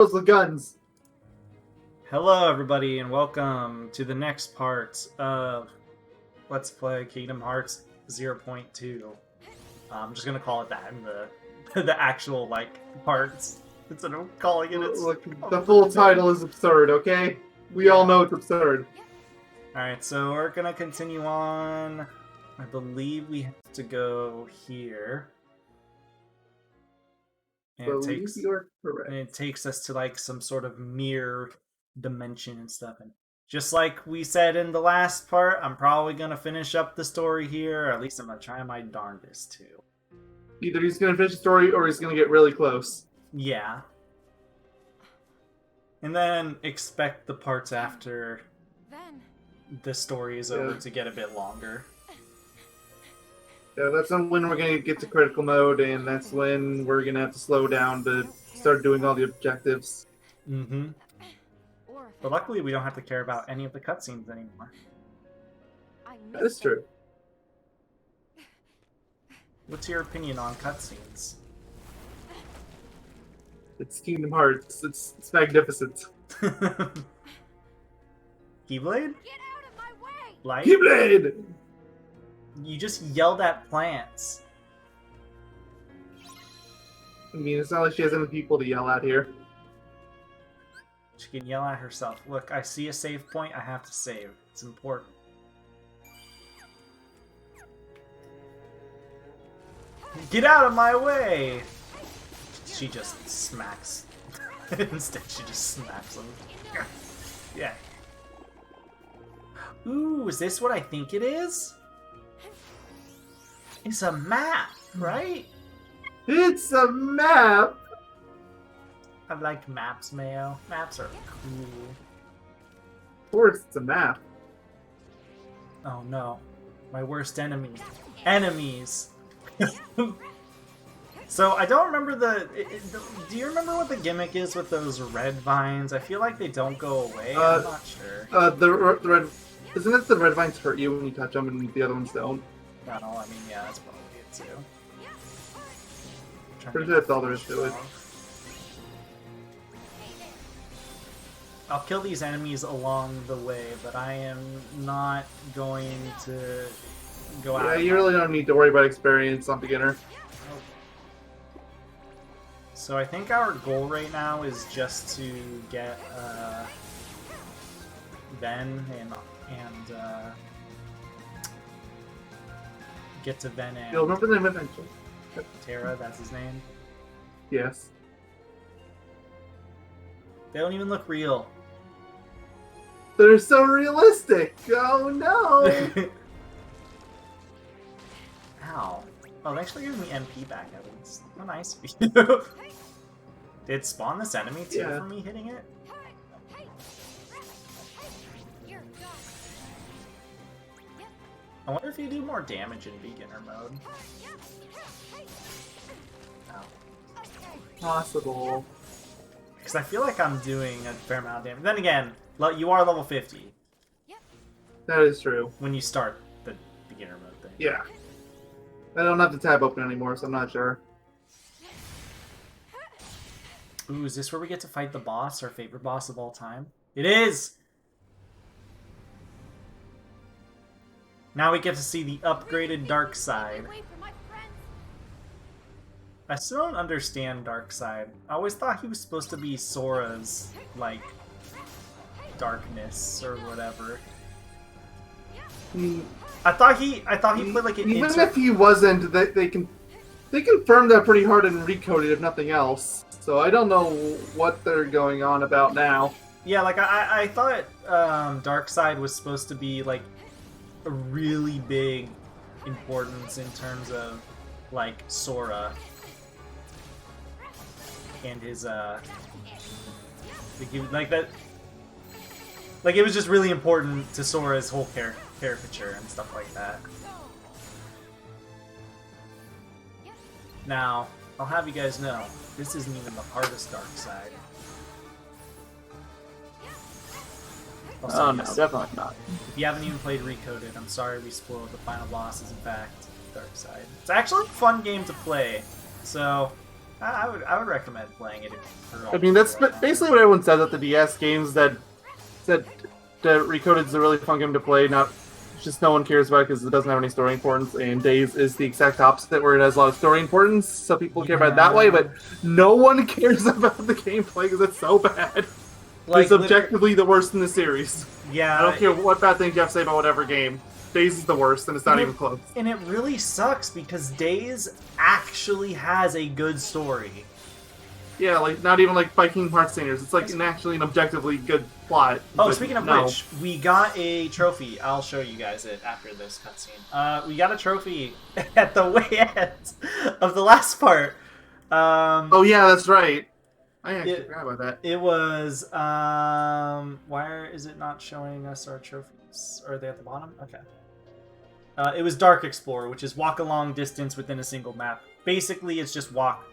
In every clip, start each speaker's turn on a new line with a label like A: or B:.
A: Those the guns.
B: Hello, everybody, and welcome to the next part of Let's Play Kingdom Hearts 0.2. I'm just gonna call it that in the actual parts instead of calling it.
A: Look, the full title is absurd. Okay, we all know it's absurd.
B: All right, so we're gonna continue on. I believe we have to go here. And it takes us to some sort of mirror dimension and stuff. And just like we said in the last part, I'm probably gonna finish up the story here, or at least I'm gonna try my darndest to.
A: Either he's gonna finish the story or he's gonna get really close.
B: Yeah. And then expect the parts after the story is over to get a bit longer.
A: Yeah, that's when we're going to get to critical mode, and that's when we're going to have to slow down to start doing all the objectives.
B: Mm-hmm. But luckily, we don't have to care about any of the cutscenes anymore.
A: That is true.
B: What's your opinion on cutscenes?
A: It's Kingdom Hearts. It's magnificent.
B: Keyblade?
C: Get out of my way!
B: Light?
A: Keyblade!
B: You just yelled at plants.
A: I mean, it's not like she has any people to yell at here.
B: She can yell at herself. Look, I see a save point, I have to save. It's important. Get out of my way! She just smacks. Instead, she just smacks him. Yeah. Ooh, is this what I think it is? It's a map, right?
A: It's a map!
B: I like maps, Mayo. Maps are cool.
A: Of course, it's a map.
B: Oh no. My worst enemy. Enemies! So, I don't remember do you remember what the gimmick is with those red vines? I feel like they don't go away. I'm not sure.
A: The red... Isn't it the red vines hurt you when you touch them and the other ones don't?
B: No, I mean, yeah, that's probably it too.
A: Pretty sure that's all there is to it.
B: I'll kill these enemies along the way, but I am not going to go out.
A: Yeah, you really don't need to worry about experience on beginner.
B: So I think our goal right now is just to get Ven and get to Ven and
A: You'll remember the name eventually.
B: Terra, that's his name.
A: Yes.
B: They don't even look real.
A: They're so realistic! Oh no!
B: Ow. Oh, they actually gave me MP back at least. How nice of you. Did it spawn this enemy too for me hitting it? I wonder if you do more damage in beginner mode. Ow.
A: Possible.
B: Because I feel like I'm doing a fair amount of damage. Then again, you are level 50.
A: That is true.
B: When you start the beginner mode thing.
A: Yeah. I don't have the tab open anymore, so I'm not sure.
B: Ooh, is this where we get to fight the boss, our favorite boss of all time? It is! Now we get to see the upgraded dark side. I still don't understand dark side. I always thought he was supposed to be Sora's, darkness or whatever. I thought he played like an
A: even if he wasn't, they confirmed that pretty hard and recoded if nothing else. So I don't know what they're going on about now.
B: Yeah, I thought Darkseid was supposed to be a really big importance in terms of Sora and his it was just really important to Sora's whole caricature and stuff like that. Now, I'll have you guys know, this isn't even the hardest dark side.
A: Oh no, definitely not.
B: If you haven't even played Recoded, I'm sorry we spoiled the final boss is in fact Dark Side. It's actually a fun game to play, so I would recommend playing it.
A: I mean, that's basically what everyone says at the DS games, that Recoded is a really fun game to play. Not just no one cares about it because it doesn't have any story importance. And Days is the exact opposite, where it has a lot of story importance, so people care about it that way. But no one cares about the gameplay because it's so bad.
B: Like,
A: it's objectively the worst in the series.
B: Yeah,
A: I don't care what bad things you have to say about whatever game. Days is the worst, and it's not even close.
B: And it really sucks because Days actually has a good story.
A: Yeah, like not even like by Kingdom Hearts standards. It's like actually an objectively good plot.
B: Oh, speaking of which, we got a trophy. I'll show you guys it after this cutscene. We got a trophy at the way end of the last part.
A: Oh yeah, that's right. I actually forgot about that.
B: It was why is it not showing us our trophies? Are they at the bottom? Okay. It was Dark Explorer, which is walk a long distance within a single map. Basically, it's just walk.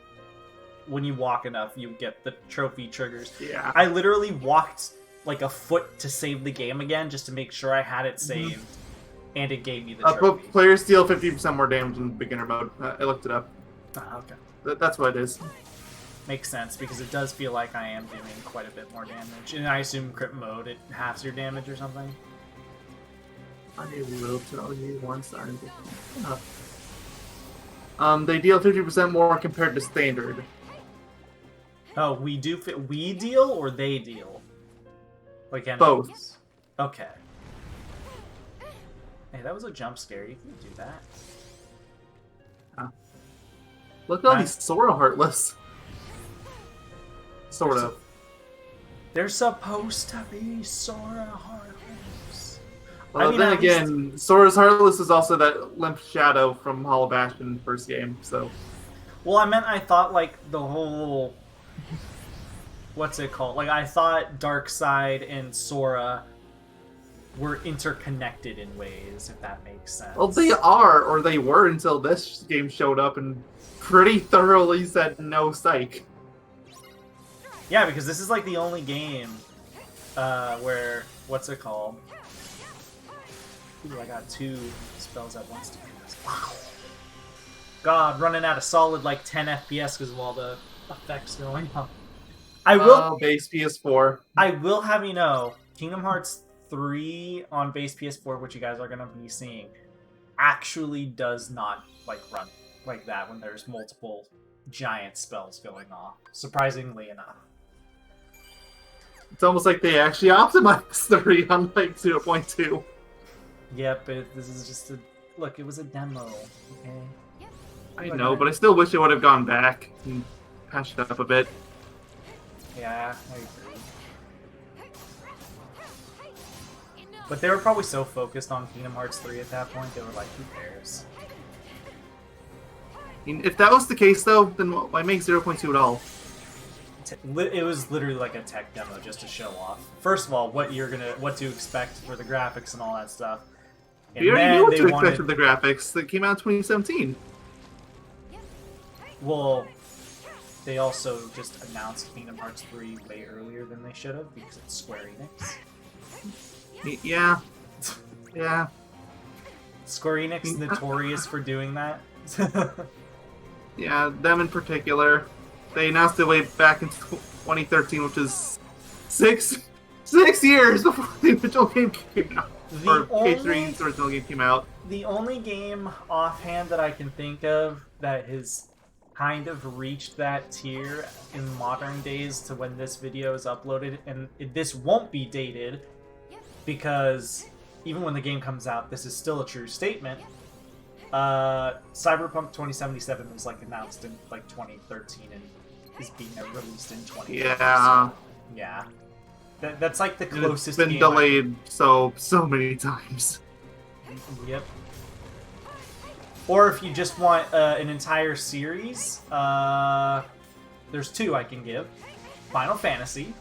B: When you walk enough, you get the trophy triggers.
A: Yeah.
B: I literally walked like a foot to save the game again, just to make sure I had it saved, and it gave me the trophy.
A: But players deal 50% more damage in beginner mode. I looked it up.
B: Okay.
A: That's what it is.
B: Makes sense, because it does feel like I am doing quite a bit more damage. And I assume crit mode, it halves your damage or something?
A: I will tell you once I'm they deal 50% more compared to standard.
B: Oh, we deal or they deal? Like enemies?
A: Both.
B: Okay. Hey, that was a jump scare. You can do that.
A: Look at all these Sora Heartless. Sort of.
B: They're supposed to be Sora Heartless.
A: Well, then again, Sora's Heartless is also that limp shadow from Hollow Bastion first game, so...
B: Well, I thought, like, the whole... What's it called? Like, I thought Darkseid and Sora were interconnected in ways, if that makes sense.
A: Well, they are, or they were until this game showed up and pretty thoroughly said no psych.
B: Yeah, because this is, like, the only game where... What's it called? Ooh, I got 2 spells at once to do this. Wow. God, running out of solid, like, 10 FPS because of all the effects going on.
A: Base PS4.
B: I will have you know, Kingdom Hearts 3 on base PS4, which you guys are going to be seeing, actually does not, like, run like that when there's multiple giant spells going off. Surprisingly enough.
A: It's almost like they actually optimized 3 on, like, 0.2.
B: Yep, this is just a... Look, it was a demo, okay?
A: I know, but I still wish it would have gone back and patched it up a bit.
B: Yeah, I agree. But they were probably so focused on Kingdom Hearts 3 at that point, they were like, who cares?
A: I mean, if that was the case, though, then why make 0.2 at all?
B: It was literally like a tech demo just to show off. First of all, what to expect for the graphics and all that stuff. And
A: we already knew what to expect with the graphics that came out in 2017.
B: Well, they also just announced Kingdom Hearts 3 way earlier than they should have because it's Square Enix.
A: Yeah. Yeah.
B: Square Enix notorious for doing that.
A: Yeah, them in particular. They announced it way back in 2013, which is six years before the original game came out. K3's original game came out.
B: The only game offhand that I can think of that has kind of reached that tier in modern days to when this video is uploaded, and this won't be dated because even when the game comes out, this is still a true statement. Cyberpunk 2077 was like announced in like 2013 and is being released in 2020.
A: Yeah.
B: So, yeah. That's like the closest.
A: It's been delayed so many times.
B: Yep. Or if you just want an entire series, there's 2 I can give. Final Fantasy.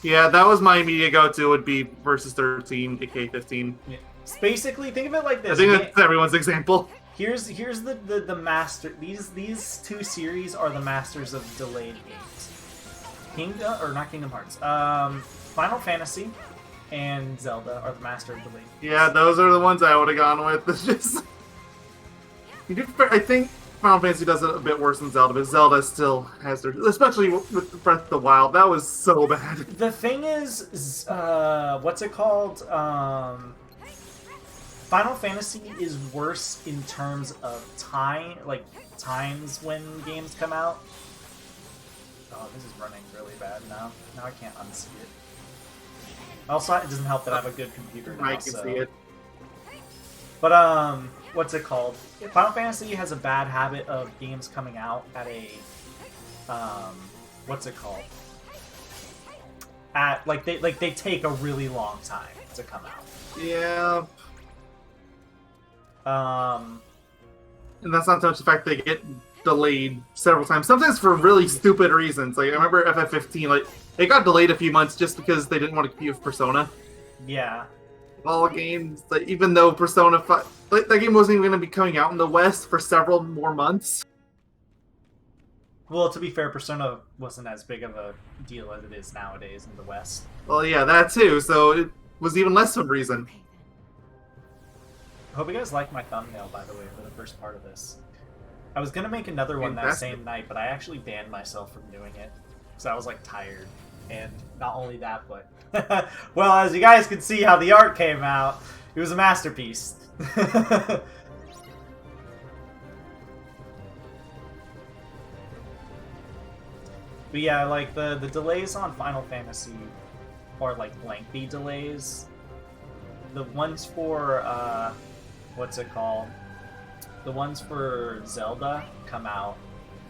A: Yeah, that was my immediate go-to. Would be Versus 13, aka 15.
B: Yeah. Basically, think of it like this.
A: I think that's everyone's example.
B: Here's the master. These 2 series are the masters of delayed games. Not Kingdom Hearts. Final Fantasy and Zelda are the master of delayed games.
A: Yeah, those are the ones I would have gone with. It's just, I think Final Fantasy does it a bit worse than Zelda, but Zelda still has their, especially with Breath of the Wild. That was so bad.
B: The thing is, what's it called? Final Fantasy is worse in terms of time, like times when games come out. Oh, this is running really bad now. Now I can't unsee it. Also, it doesn't help that I have a good computer now.
A: I can see it.
B: But what's it called? Final Fantasy has a bad habit of games coming out at a what's it called? At they take a really long time to come out.
A: Yeah.
B: Um,
A: And that's not so much the fact they get delayed several times. Sometimes for really stupid reasons. Like I remember FF15, like it got delayed a few months just because they didn't want to compete with Persona.
B: yeah.
A: All games, like even though Persona 5, like, that game wasn't even going to be coming out in the West for several more months.
B: Well, to be fair, Persona wasn't as big of a deal as it is nowadays in the West.
A: Well, yeah, that too. So it was even less of a reason.
B: I hope you guys like my thumbnail, by the way, for the first part of this. I was gonna make another one that
A: Fantastic.
B: same night, but I actually banned myself from doing it because I was like tired. And not only that, but well, as you guys can see how the art came out, it was a masterpiece. But yeah, like the delays on Final Fantasy are like lengthy delays. The ones for what's it called? The ones for Zelda come out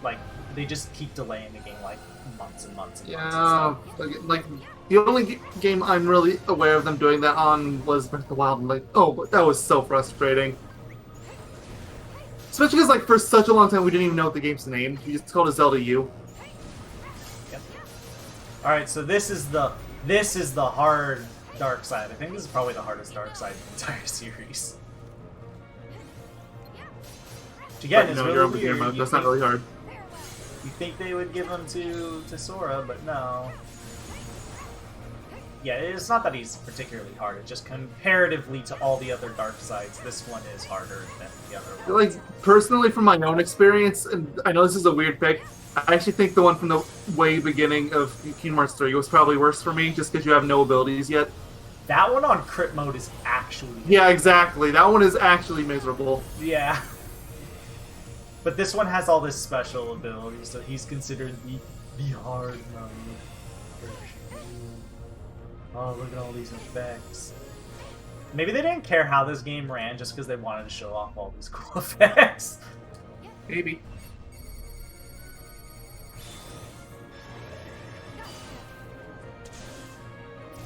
B: like they just keep delaying the game like months and months and months.
A: Yeah, like the only game I'm really aware of them doing that on was Breath of the Wild. And like, oh, that was so frustrating. Especially because like for such a long time we didn't even know the game's name. We just called it Zelda U.
B: Yep. All right, so this is the hard dark side. I think this is probably the hardest dark side in the entire series. Which again, is
A: no,
B: really
A: you're on
B: weird.
A: beginner mode.
B: You
A: That's not really hard.
B: You think they would give him to Sora, but no. Yeah, it's not that he's particularly hard. It's just comparatively to all the other dark sides, this one is harder than the other one.
A: Like personally, from my own experience, and I know this is a weird pick, I actually think the one from the way beginning of Kingdom Hearts 3 was probably worse for me, just because you have no abilities yet.
B: That one on crit mode is actually...
A: Yeah, exactly. That one is actually miserable.
B: Yeah. But this one has all this special abilities, so he's considered the hard mode. Oh, look at all these effects. Maybe they didn't care how this game ran just because they wanted to show off all these cool effects.
A: Maybe.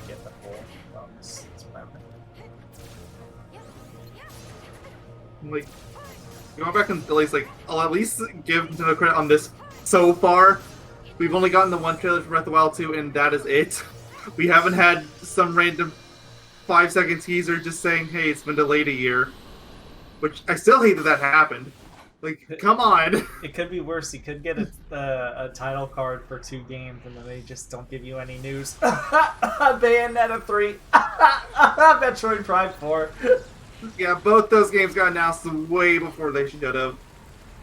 B: Get the full thumbs. That's what I meant.
A: Like, going back and at least, like, I'll at least give Nintendo credit on this so far. We've only gotten the one trailer for Breath of the Wild 2, and that is it. We haven't had some random 5-second teaser just saying, hey, it's been delayed a year. Which, I still hate that that happened. Like, come on.
B: It could be worse. You could get a title card for 2 games, and then they just don't give you any news. Bayonetta 3. Metroid Prime 4.
A: Yeah, both those games got announced way before they should have.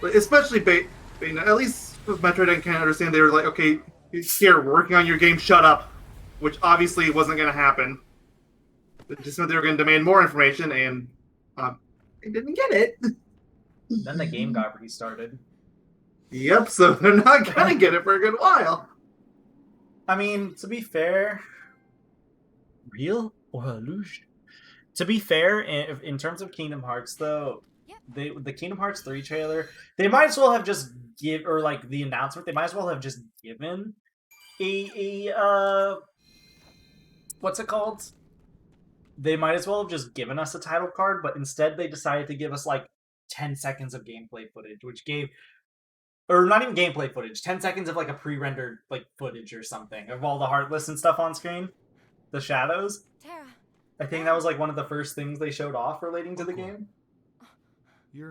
A: But especially Bayonetta. At least with Metroid, I can understand they were like, okay, here, working on your game, shut up. Which obviously wasn't going to happen. It just meant they were going to demand more information, and they didn't get it.
B: Then the game got restarted.
A: Yep, so they're not going to get it for a good while.
B: I mean, to be fair... Real or illusion? To be fair, in terms of Kingdom Hearts, though, the Kingdom Hearts 3 trailer, they might as well have just or like the announcement, they might as well have just given what's it called? They might as well have just given us a title card, but instead they decided to give us like 10 seconds of gameplay footage, which gave, or not even gameplay footage, 10 seconds of like a pre-rendered like footage or something of all the Heartless and stuff on screen, the shadows.
C: Tara.
B: I think that was like one of the first things they showed off relating to the game.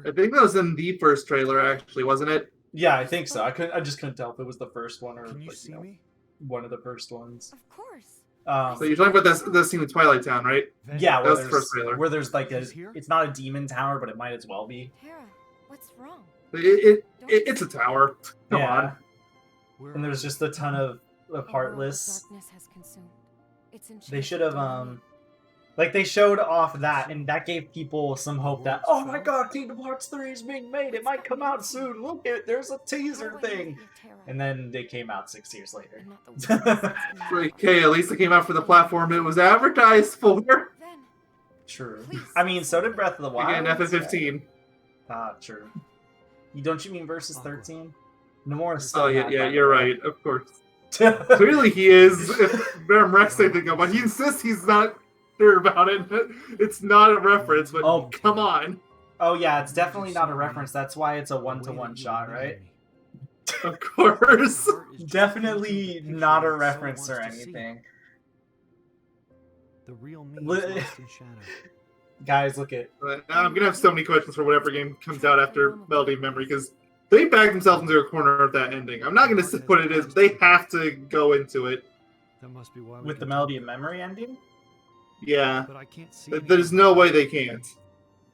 A: I think that was in the first trailer, actually, wasn't it?
B: Yeah, I think so. I just couldn't tell if it was the first one or
D: Can you
B: like,
D: see me?
B: one of the first ones.
C: Of course.
A: So you're talking about this scene in Twilight Town, right?
B: Yeah,
A: That was the first trailer.
B: where there's like
D: He's here?
B: it's not a demon tower, but it might as well be.
C: Tara, what's wrong?
A: It's a tower. Come on.
B: And there's just a ton of Heartless. They should have like they showed off that, and that gave people some hope that, oh my god, Kingdom Hearts 3 is being made. It might come out soon. Look, there's a teaser thing. And then they came out 6 years later.
A: Okay, at least it came out for the platform it was advertised for.
B: True. I mean, so did Breath of the Wild.
A: Again, FF15.
B: Ah, true. Don't you mean Versus 13? Nomura's
A: Oh
B: still
A: yeah, you're right. Of course. Clearly he is. If Baron Rex I think about, he insists he's not sure about it. It's not a reference, but come on.
B: Oh yeah, it's definitely not a reference. That's why it's a one-to-one shot, right?
A: Of course.
B: Definitely not a reference or anything.
D: The real me is lost in shadow.
B: Guys, look at.
A: I'm gonna have so many questions for whatever game comes out after Melody of Memory because they backed themselves into a corner of that ending. I'm not gonna say what it is, but they have to go into it.
D: That must be why
B: With the Melody of Memory ending?
A: Yeah.
D: But I can't see.
A: There's no way they can't.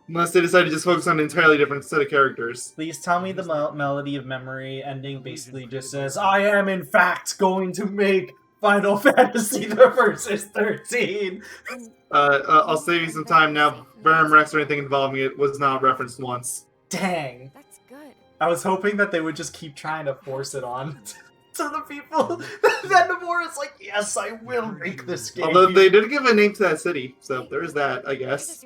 A: Unless they decide to just focus on an entirely different set of characters.
B: Please tell me the Melody of Memory ending basically just says, I am in fact going to make Final Fantasy the Versus 13.
A: I'll save you some time now. Baron Rex or anything involving it was not referenced once.
B: Dang.
C: That's good.
B: I was hoping that they would just keep trying to force it on to the people. Then Nomura's like, yes, I will make this game.
A: Although they did give a name to that city, so there's that, I guess.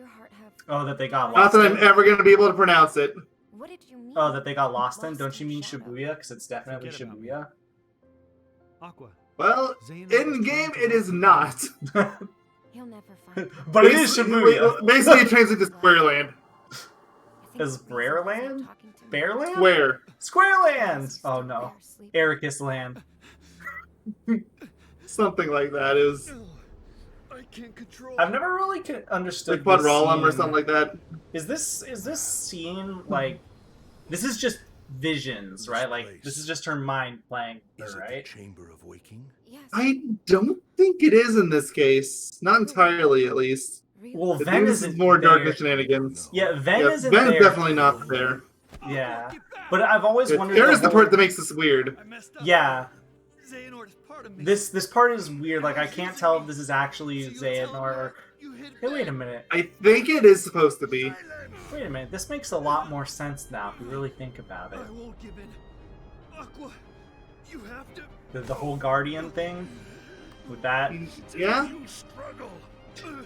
B: Oh, that they got
A: Not
B: lost
A: that
B: in?
A: I'm ever going to be able to pronounce it.
C: What did you mean?
B: Oh, that they got lost in? Don't you mean Shibuya? Because it's definitely
D: Forget about
B: Shibuya.
D: Aqua.
A: Well,
D: Xehanort
A: in
D: is
A: game
D: trying
A: it
D: to-
A: is not.
C: He'll never find you.
B: But it is Shibuya.
A: Basically, it translates to Squareland.
B: Is Brareland? Bearland?
A: Where?
B: Squareland! Oh no. Ericus Land.
A: Something like that is
D: I can't control.
B: I've never really understood
A: like
B: this
A: Quadralum or
B: scene.
A: something like that.
B: Is this scene like this is just visions, right? Like this is just her mind playing her,
E: Is it the
B: right?
E: Chamber of Waking?
C: Yes.
A: I don't think it is in this case. Not entirely, at least.
B: Well,
A: I think
B: Ven
A: this
B: isn't
A: is more
B: there.
A: darkness shenanigans.
B: Yeah, Ven
A: Yeah,
B: isn't
A: Ben's
B: there.
A: definitely not there.
B: Yeah, but I've always wondered.
A: There is the
B: whole-
A: part that makes this weird.
D: I messed up.
B: Yeah,
D: Xehanort is part of me.
B: this part is weird. Like I can't tell if this is actually Xehanort or.
D: You hid
B: Hey, wait a minute.
A: I think it is supposed to be.
B: Wait a minute. This makes a lot more sense now if you really think about it.
D: I won't give in. Aqua, you have to.
B: The whole Guardian thing with that.
A: Yeah?
D: You struggle.
C: Tara.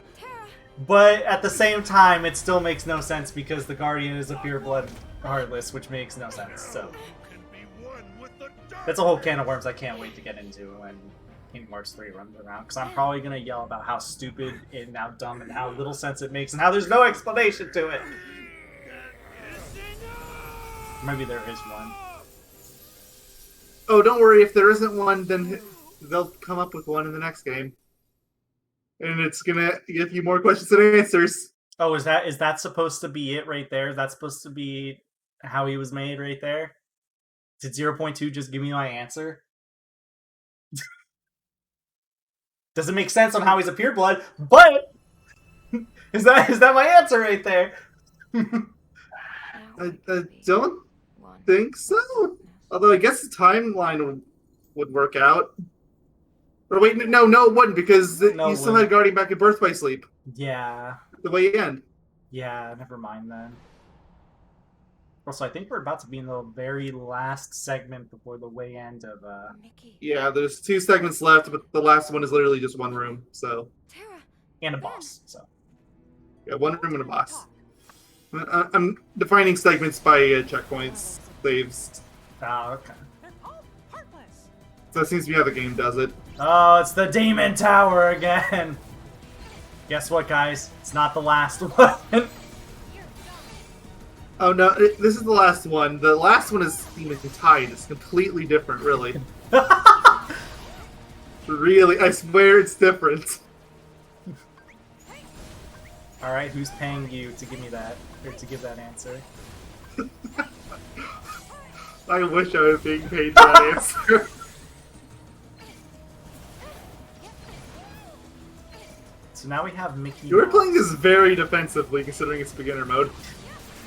B: But at the same time, it still makes no sense because the Guardian is a pure-blood Heartless, which makes no sense. So
D: Can be one with the dark.
B: that's a whole can of worms I can't wait to get into when Kingdom Hearts 3 runs around. Because I'm probably going to yell about how stupid and how dumb and how little sense it makes and how there's no explanation to it. Maybe there is one.
A: Oh, don't worry. If there isn't one, then they'll come up with one in the next game. And it's gonna give you more questions than answers.
B: Oh, is that supposed to be it right there? Is that supposed to be how he was made right there? Did 0.2 just give me my answer? Doesn't make sense on how he's a pureblood, but is that my answer right there?
A: I don't think so. Although I guess the timeline would work out. Or wait, no, it wouldn't because
B: No,
A: you
B: it
A: still
B: wouldn't.
A: had Guardian back in Birth by Sleep.
B: Yeah,
A: The way you end.
B: yeah, never mind then. Also, I think we're about to be in the very last segment before the way end of
C: Mickey.
A: Yeah, there's 2 segments left, but the last one is literally just one room. So
C: Tara.
B: and a boss. So
A: yeah, one room and a boss. I'm defining segments by checkpoints, saves.
B: oh, okay.
A: So that seems to be how the game does it.
B: Oh, it's the Demon Tower again. Guess what, guys? It's not the last one.
A: Oh no, this is the last one. The last one is Demon Tide. It's completely different, really. Really, I swear it's different.
B: All right, who's paying you to give me that or to give that answer?
A: I wish I was being paid for that answer.
B: So now we have Mickey.
A: You were
B: Mouse.
A: playing this very defensively, considering it's beginner mode.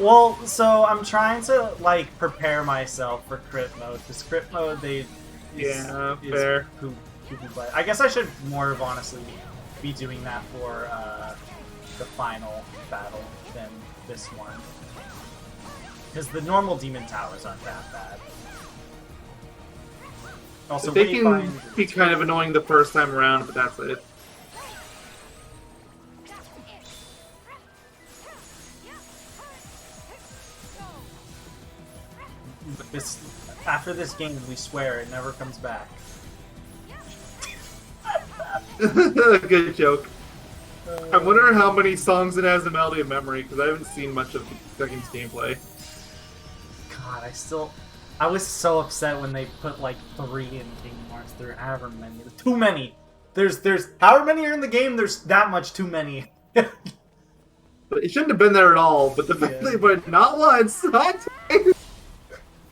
B: Well, so I'm trying to like prepare myself for crit mode because crit mode
A: fair.
B: Who play. I guess I should more of honestly be doing that for the final battle than this one because the normal demon towers aren't that bad. Also,
A: They can be kind of annoying the first time around, but that's it.
B: After this game, we swear it never comes back.
A: Good joke. I wonder how many songs it has in Melody of Memory, because I haven't seen much of the game's gameplay.
B: God, I was so upset when they put like 3 in Kingdom Hearts 3, however many. There's too many! There's however many are in the game, there's that much too many.
A: But it shouldn't have been there at all, but the fact they put not once, not twice.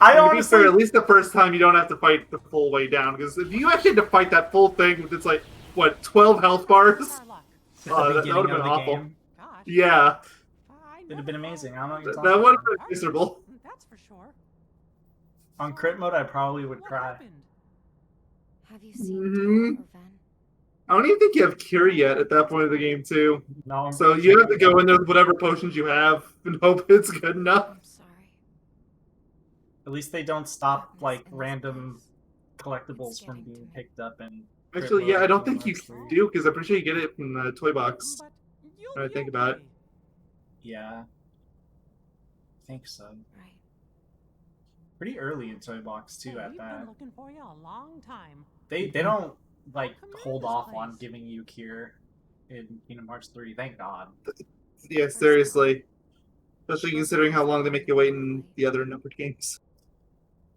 B: I
A: To be
B: honestly...
A: fair, at least the first time you don't have to fight the full way down, because if you actually had to fight that full thing with its like, what, 12 health bars?
B: At the
A: that would
B: beginning
A: have been
B: of the
A: awful.
B: game,
A: Yeah.
B: it'd have been amazing. I don't know what you're
A: That
B: talking
A: would
B: about.
A: have been miserable.
E: That's for sure.
B: On crit mode, I probably would cry.
C: Have you seen
A: Mhm.
C: Tom or Ven?
A: I don't even think you have Cure yet at that point of the game, too.
B: No, I'm
A: So
B: pretty
A: you
B: sure
A: have to go in there with whatever potions you have and hope it's good enough.
C: I'm sorry.
B: At least they don't stop like random collectibles from being picked up and.
A: Actually, yeah, I don't think you do, because I'm pretty sure you get it from the toy box.
E: But you'll
A: When I
E: be
A: think about it.
E: okay.
B: Yeah. I think so.
C: Right.
B: Pretty early in Toy Box too
E: Hey,
B: at
E: we've
B: that.
E: been looking for you a long time.
B: They don't like
E: Come on
B: hold
E: this
B: off on
E: place.
B: giving you cure in Kingdom Hearts 3. Thank God.
A: Yeah, seriously. Especially considering how long they make you wait in the other numbered games.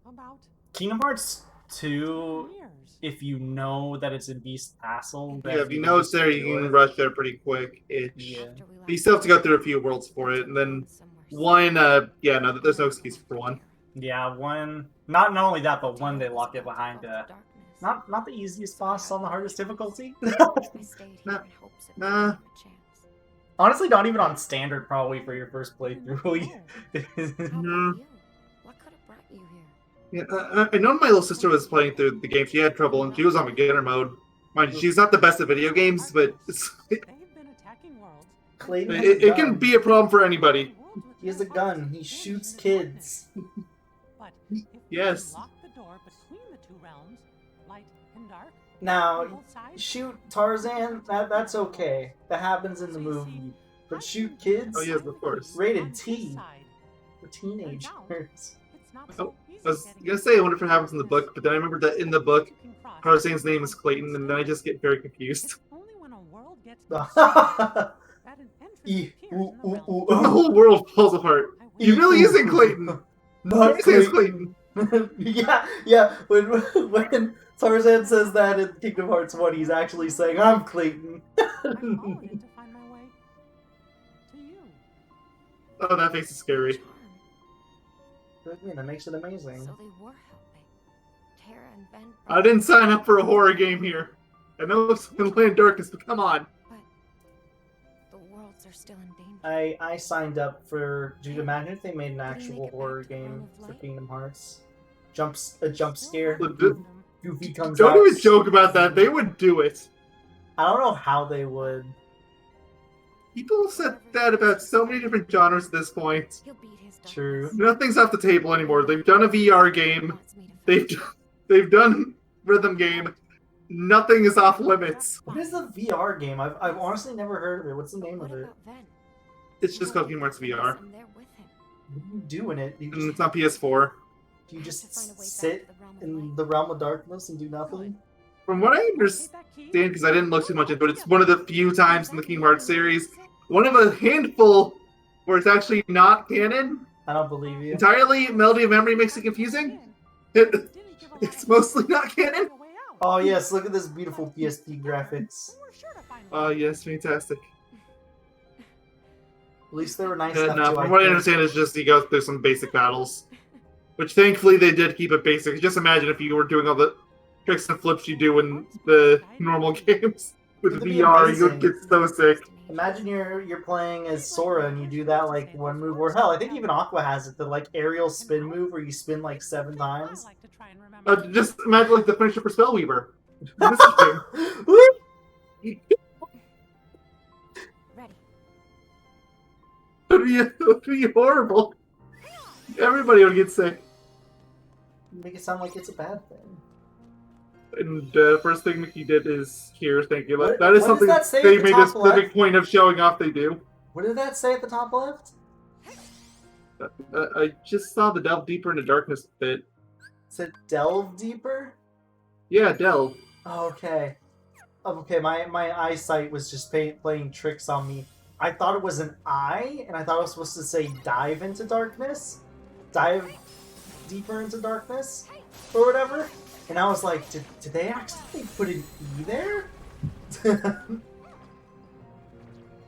E: About
B: Kingdom Hearts 2,
E: years.
B: if you know that it's in Beast Castle, then
A: Yeah, if you
B: can
A: know it's
B: just
A: there, you
B: do
A: can
B: it.
A: rush there pretty quick.
B: Yeah.
C: After we
A: But you
C: left
A: still have to go
C: the
A: through a few worlds for it, and then
C: somewhere
A: one, yeah, no, there's no excuse for one.
B: Yeah, one. Not only that, but one they lock it behind
C: darkness.
B: not the easiest boss on the hardest difficulty.
C: I stayed here
A: Nah.
C: in hopes it would
A: Nah.
C: give him a chance.
B: Honestly, not even on standard probably for your first playthrough.
C: How
A: Mhm.
C: about you? What could have brought you here?
A: Yeah, I know my little sister was playing through the game. She had trouble, and she was on beginner mode. Mind you, she's not the best at video games, but
E: They've been attacking worlds.
B: Clayton has
A: it
B: a
A: can
B: gun.
A: be a problem for anybody.
B: He has a gun. He shoots kids.
E: But if
A: Yes.
E: we lock the door between the two realms, light and dark,
B: Now,
E: both sides,
B: shoot Tarzan. That's okay. That happens in the movie. But shoot kids.
A: Oh, yes, of course.
B: Rated
E: on this
B: T
E: side,
B: for teenagers.
E: it's not
A: Oh,
E: so easy
A: I was
E: getting
A: gonna say, I wonder if it happens in the book, but then I remember that in the book,
E: You can cross.
A: Tarzan's name is Clayton, and then I just get very confused.
E: Only when a world gets
B: Ooh,
E: that an entrance
B: ooh,
E: appears in the
B: ooh,
E: realm.
B: ooh,
A: The
B: ooh.
A: whole world falls apart.
E: I
A: He
E: will-
A: really isn't Clayton.
B: Not
A: He says
B: Clayton.
A: Clayton.
B: yeah. When Tarzan says that in Kingdom Hearts 1, he's actually saying, "I'm Clayton."
E: I followed it to find my way to you.
A: Oh, that face is scary.
C: Charm.
B: That makes it amazing.
C: So they were helping. Tara and Ben.
A: I didn't sign up for a horror game here. I know it's in Land Darkness, but come on.
C: But the worlds are still in danger.
B: I signed up for. Do you imagine if they made an
C: Did he
B: actual
C: make it back
B: horror
C: to the realm
B: game
C: of
B: for
C: light?
B: Kingdom Hearts? A jump scare.
A: Look,
B: Goofy comes
A: Don't
B: out.
A: even joke about that. They would do it.
B: I don't know how they would.
A: People have said that about so many different genres at this point.
C: He'll beat his darkness.
B: True.
A: Nothing's off the table anymore. They've done a VR game.
C: Wants me to fight.
A: They've done rhythm game. Nothing is off limits.
B: What is the VR game? I've honestly never heard of it. What's the
C: But
B: name
C: what
B: of it?
C: about Ven?
A: It's just called Kingdom Hearts
C: Unless
A: VR,
C: I'm there with him.
B: What do you do in it? Do you
A: and
B: just,
A: it's on PS4.
B: do you
C: I have
B: just
C: to find a way back
B: sit
C: to the realm of
B: in
C: light.
B: the realm of darkness and do nothing?
A: From what I understand, because I didn't look too much into it, it's one of the few times in the Kingdom Hearts series, one of a handful where it's actually not canon.
B: I don't believe you.
A: Entirely, Melody of Memory makes it confusing. It's mostly not canon.
B: Oh yes, look at this beautiful PSP graphics.
A: Oh, yes, fantastic.
B: At least they were nice
A: And
B: enough to.
A: from what I
B: think-
A: understand, it's just you go through some basic battles. Which thankfully they did keep it basic. Just imagine if you were doing all the tricks and flips you do in the normal games. With
B: It'd be
A: VR, you would
B: amazing.
A: get so sick.
B: Imagine you're playing as Sora and you do that like one move, or hell, I think even Aqua has it, the like aerial spin move where you spin like 7
E: I
B: times.
E: like to try and remember.
A: Just imagine like the finisher for Spellweaver. In this game.
C: Ready.
A: It would be horrible. Everybody would get sick.
B: Make it sound like it's a bad thing.
A: And first thing Mickey did is here, thank you.
B: What-
A: That is
B: what
A: something
B: does that say
A: they
B: at the
A: made a
B: top
A: specific
B: left?
A: point of showing off they do.
B: What did that say at the top left?
A: I just saw the delve deeper into darkness bit.
B: It said delve deeper?
A: Yeah, delve.
B: Oh, okay. Okay, my eyesight was just playing tricks on me. I thought it was an I, and I thought it was supposed to say dive into darkness. Dive deeper into darkness, or whatever. And I was like, did they actually put an E there?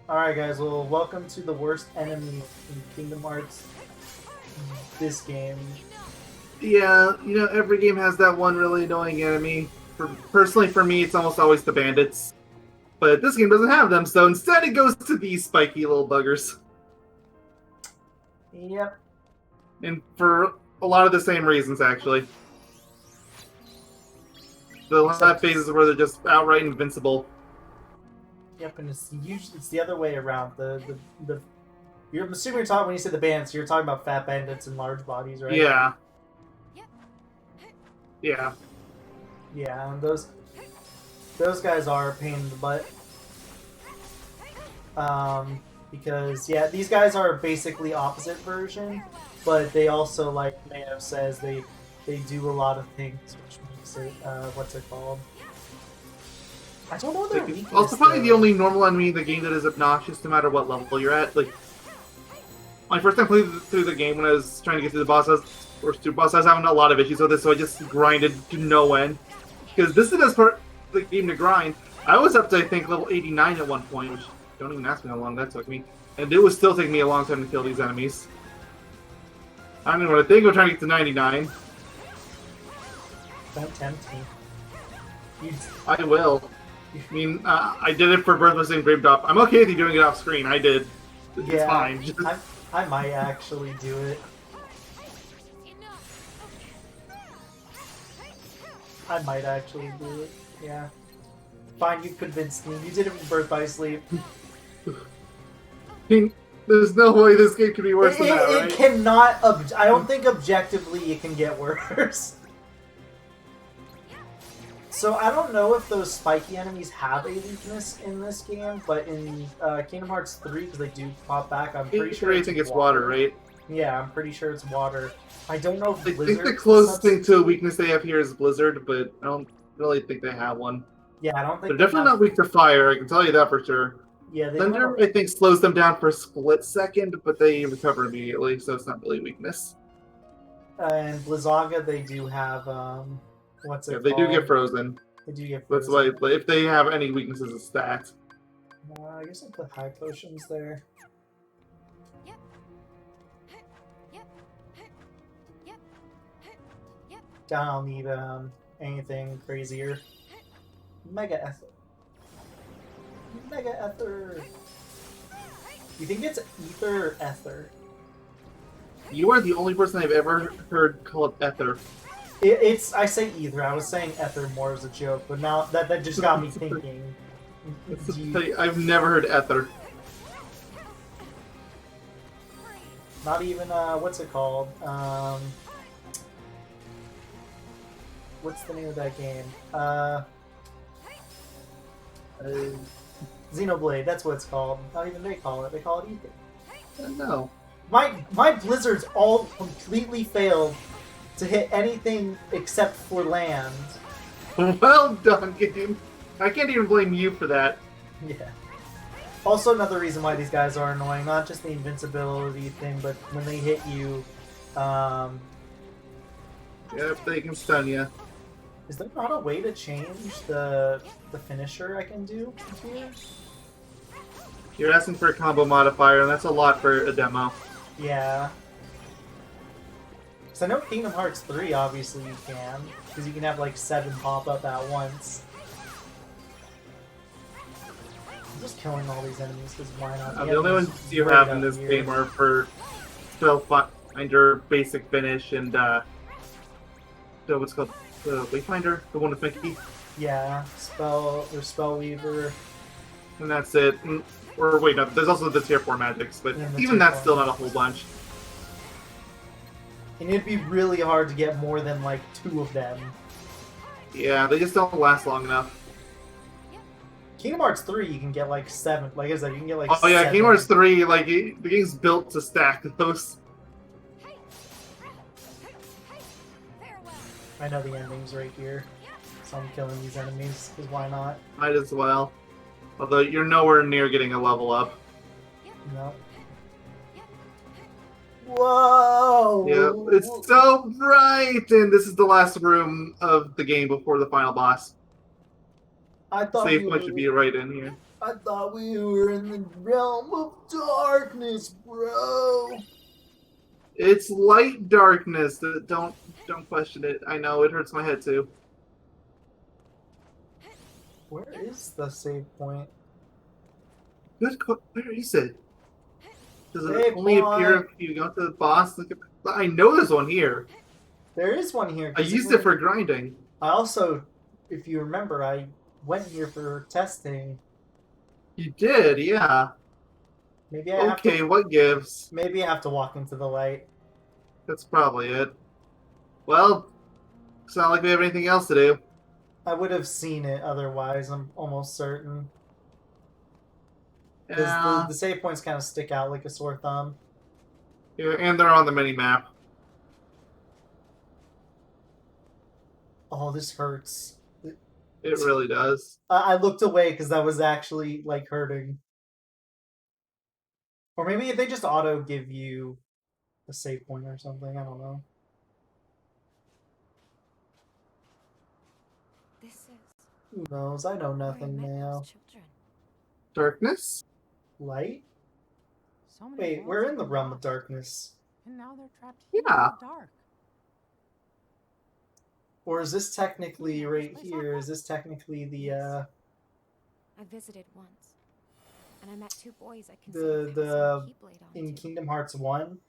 B: Alright guys, well, welcome to the worst enemy in Kingdom Hearts. This game.
A: Yeah, you know, every game has that one really annoying enemy. Personally, for me, it's almost always the bandits. But this game doesn't have them, so instead it goes to these spiky little buggers.
B: Yep.
A: And for a lot of the same reasons, actually. They'll have phases where they're just outright invincible.
B: Yep, and it's usually the other way around. You're assuming you're talking when you say the bandits, you're talking about fat bandits and large bodies, right?
A: Yeah. Yeah.
B: Yeah, and those guys are a pain in the butt. Because yeah, these guys are basically opposite version, but they also, like Mayo says, they do a lot of things, which makes it what's it called? I don't know their weakness.
A: Also, probably
B: though.
A: the only normal enemy in the game that is obnoxious no matter what level you're at. Like, my first time playing through the game when I was trying to get to the boss, I was having a lot of issues with it, so I just grinded to no end. Because this is the best part of the game to grind. I was up to, I think, level 89 at one point, which don't even ask me how long that took me. And it was still taking me a long time to kill these enemies. I don't know what I think. I'm trying to get to 99.
B: Don't tempt me.
A: I will. I mean, I did it for Birthless and Gravedrop. I'm okay with you doing it off screen. I did. It's
B: Yeah,
A: fine. Just-
B: I might actually do it. I might actually do it. Yeah. Fine, you convinced me. You did it with Birth by Sleep.
A: I mean, there's no way this game could be worse than that, right?
B: It cannot. I don't think objectively it can get worse. So I don't know if those spiky enemies have a weakness in this game, but in Kingdom Hearts 3, because they do pop back, I'm pretty sure
A: I think it's water, right?
B: Yeah, I'm pretty sure it's water. I don't know if
A: I think
B: Blizzard's
A: the closest thing to a
B: substitute.
A: weakness they have here is Blizzard, but I don't really think they have one.
B: Yeah, I don't think
A: They're
B: they
A: definitely
B: have-
A: not weak to fire, I can tell you that for sure.
B: Yeah, they
A: Thunder,
B: don't-
A: I think, slows them down for a split second, but they recover immediately, so it's not really weakness.
B: and Blizzaga, they do have what's it
A: Yeah, they
B: called?
A: do get frozen.
B: They do get
A: That's
B: frozen.
A: why, if they have any weaknesses, it's that.
B: I guess I'll put high potions there. Down, I'll need anything crazier. Mega Ether. Mega Ether. You think it's Ether or Ether?
A: You are the only person I've ever heard call it Ether.
B: It's I say Ether. I was saying Ether more as a joke, but now that just got me thinking. Do you-
A: I've never heard Ether.
B: Not even what's it called? What's the name of that game? Xenoblade. That's what it's called. Not even they call it. They call it Ether.
A: No.
B: My blizzards all completely failed to hit anything except for land.
A: Well done, game. I can't even blame you for that.
B: Yeah. Also, another reason why these guys are annoying, not just the invincibility thing, but when they hit you,
A: Yeah, if they can stun you.
B: is there not a way to change the finisher I can do here?
A: You're asking for a combo modifier, and that's a lot for a demo.
B: Yeah. Because I know Kingdom Hearts 3, obviously you can, because you can have like 7 pop up at once.
F: just killing all these enemies because why not?
A: The only
F: enemies
A: ones you
F: right
A: have
F: up
A: in this
F: here.
A: game are for Spellfinder, Basic Finish, and what's it called the Wayfinder, the one with Mickey,
F: Yeah, spell or spellweaver.
A: and that's it. Or wait, no, there's also the Tier 4 magics, but
F: And the
A: even
F: Tier
A: that's
F: 4
A: still not a whole bunch.
F: And it'd be really hard to get more than like 2 of them.
A: Yeah, they just don't last long enough.
F: Kingdom Hearts 3, you can get like 7. Like I said, you can get like
A: Oh yeah,
F: 7.
A: Kingdom Hearts 3, like the game's built to stack those.
F: I know the ending's right here, so I'm killing these enemies, because why not?
A: Might as well. Although you're nowhere near getting a level up.
F: No. Whoa!
A: Yeah, it's so bright, and this is the last room of the game before the final boss.
F: I thought
A: Save
F: we
A: point should be
F: were,
A: right in here.
F: I thought we were in the realm of darkness, bro.
A: It's light darkness. Don't question it. I know it hurts my head too.
F: Where is the save point?
A: Where is it? Does it
F: Save
A: only appear
F: point.
A: if you go to the boss? I know there's one here.
F: There is one here.
A: I used it for grinding.
F: I also, if you remember, I went here for testing.
A: You did, yeah.
F: Maybe I have
A: Okay,
F: to.
A: what gives?
F: Maybe I have to walk into the light.
A: That's probably it. Well, it's not like we have anything else to do.
F: I would have seen it otherwise. I'm almost certain. Because
A: Yeah.
F: the save points kind of stick out like a sore thumb.
A: Yeah, and they're on the mini map.
F: Oh, this hurts.
A: It really does.
F: I looked away because that was actually like hurting. Or maybe if they just auto give you a save point or something. I don't know.
C: This is
F: Who knows? I know
C: where I
F: nothing
C: met
F: now.
C: those children.
A: Darkness?
F: Light?
E: So many
F: Wait,
E: worlds
F: we're in
E: have
F: the
E: been
F: realm of
E: lost,
F: darkness.
E: and now they're trapped here
A: Yeah.
E: in the dark.
F: Or is this technically right here? Is this technically the
C: I visited once, and I met 2 boys I
F: The-
C: considered
F: the-
C: Keyblade
F: in
C: onto.
F: Kingdom Hearts 1?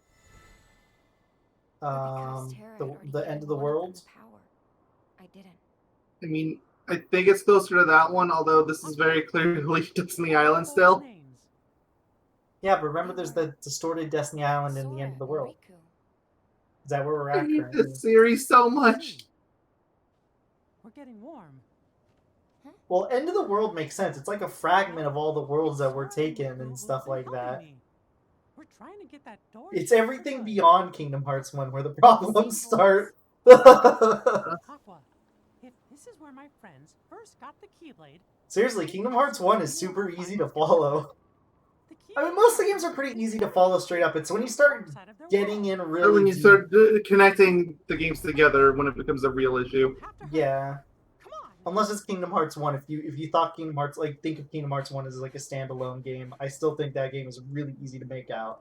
C: But because Terra had already
F: The
C: given
F: end of the
C: one them
F: world?
C: the power, I didn't.
A: I mean, I think it's closer to that one, although this is very clearly Disney Island still.
E: Names.
F: Yeah, but remember there's the distorted Destiny Island in the end of the
C: Sora and
F: world.
C: Riku.
F: Is that where we're
A: I
F: at
A: hate
F: currently?
A: this series so much.
E: See, we're getting warm.
F: Well, end of the world makes sense. It's like a fragment of all the worlds that were
E: Sorry,
F: taken and
E: Riku,
F: stuff like
E: remind
F: that.
E: me. We're trying to get that door.
F: It's
E: shut
F: everything
E: good.
F: beyond Kingdom Hearts 1 where the problems start.
E: Aqua, if this is where my friends first got the Keyblade,
F: Seriously, Kingdom Hearts 1 is super easy to follow.
E: the
F: I mean,
E: Keyblade
F: most of the games are pretty easy to follow straight up. It's when you start
E: outside of their
F: getting
E: world.
F: in really
A: When you
F: deep.
A: start connecting the games together, when it becomes a real issue.
E: You have to hurry.
F: Yeah.
E: Come on.
F: Unless it's Kingdom Hearts 1. If you thought Kingdom Hearts, like, think of Kingdom Hearts 1 as like a standalone game, I still think that game is really easy to make out.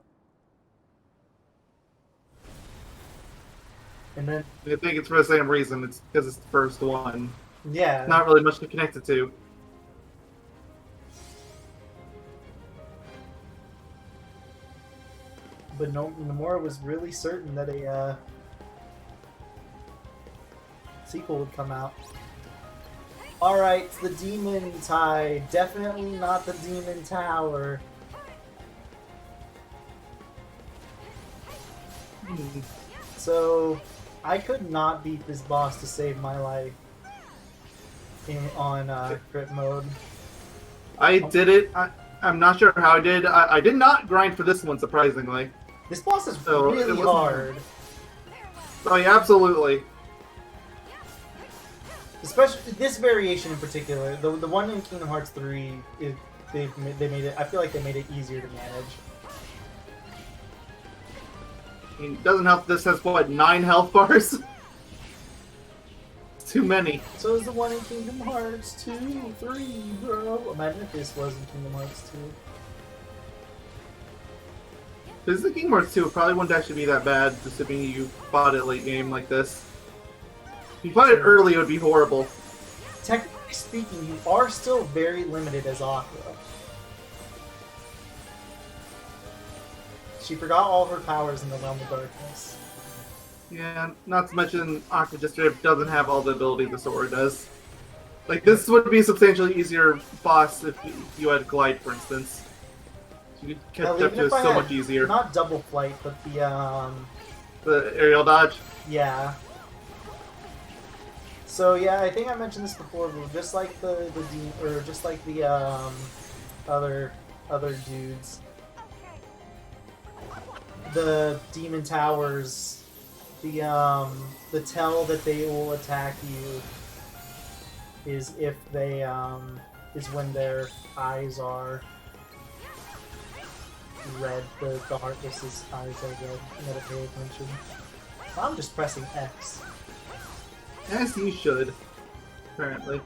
F: And then,
A: I think it's for the same reason. It's because it's the first one.
F: yeah.
A: Not really much to connect it to.
F: But Nomura was really certain that a sequel would come out. Alright, the Demon Tide. Definitely not the Demon Tower. So, I could not beat this boss to save my life on crit mode.
A: I did it. I'm not sure how I did. I did not grind for this one, surprisingly.
F: This boss is
A: So, it
F: really
A: wasn't-
F: hard.
A: Oh yeah, absolutely.
F: Especially this variation in particular. The one in Kingdom Hearts 3, they made it. I feel like they made it easier to manage.
A: I mean, it doesn't help. This has what, 9 health bars? It's too many.
F: So is the one in Kingdom Hearts 2, 3, bro. Imagine if this was in Kingdom Hearts 2.
A: This is the Kingdom Hearts 2. It probably wouldn't actually be that bad, assuming you fought it late game like this. If you fought it early, it would be horrible.
F: Technically speaking, you are still very limited as Aqua. She forgot all her powers in the Realm of Darkness.
A: Yeah, not to mention Aqua just doesn't have all the ability the Sora does. Like, this would be a substantially easier boss if you had Glide, for instance. You could catch
F: Hell,
A: up
F: even
A: to
F: if
A: it
F: I
A: so
F: had
A: much easier.
F: Not double flight, but
A: The aerial dodge.
F: yeah. So yeah, I think I mentioned this before, but just like the other dudes, the demon towers, the tell that they will attack you is if they is when their eyes are red. The Heartless's eyes are red. You gotta pay attention. I'm just pressing X.
A: As you should, apparently.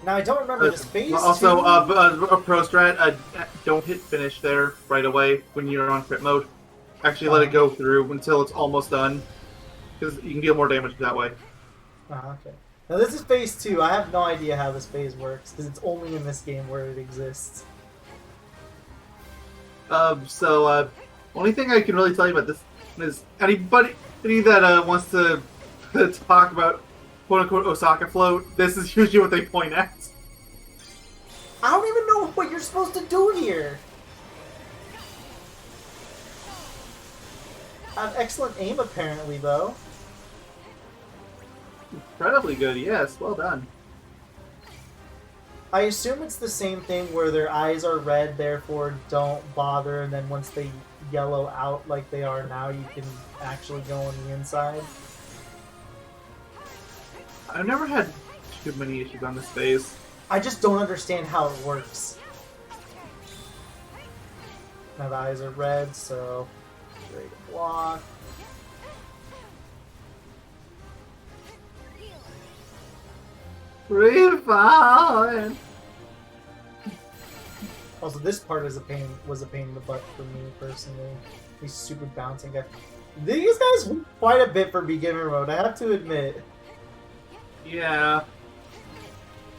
F: Now I don't remember this phase
A: Also,
F: 2.
A: a pro strat, don't hit finish there right away when you're on crit mode. Actually, let it go through until it's almost done, because you can deal more damage that way.
F: Okay. Now this is phase 2. I have no idea how this phase works, because it's only in this game where it exists.
A: Only thing I can really tell you about this is anybody that wants to talk about quote-unquote Osaka float, this is usually what they point at.
F: I don't even know what you're supposed to do here! I have excellent aim, apparently, though.
A: Incredibly good, yes. Well done.
F: I assume it's the same thing where their eyes are red, therefore don't bother, and then once they yellow out like they are now, you can actually go on the inside.
A: I've never had too many issues on this phase.
F: I just don't understand how it works. Now the eyes are red, so ready to block.
A: Free falling.
F: Also, this part was a pain in the butt for me personally. These stupid bouncing guys. These guys win quite a bit for beginner mode, I have to admit.
A: Yeah.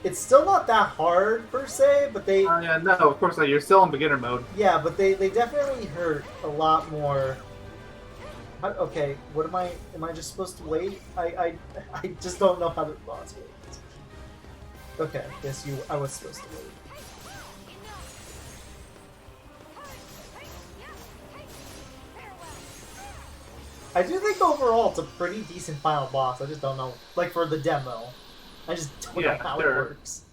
F: It's still not that hard per se, but they
A: Yeah, no, of course not. You're still in beginner mode.
F: yeah, but they definitely hurt a lot more. Okay, what am I just supposed to wait? I just don't know how to boss wait. Okay, yes, I was supposed to wait. I do think overall it's a pretty decent final boss. I just don't know, like for the demo, I just don't know how it works.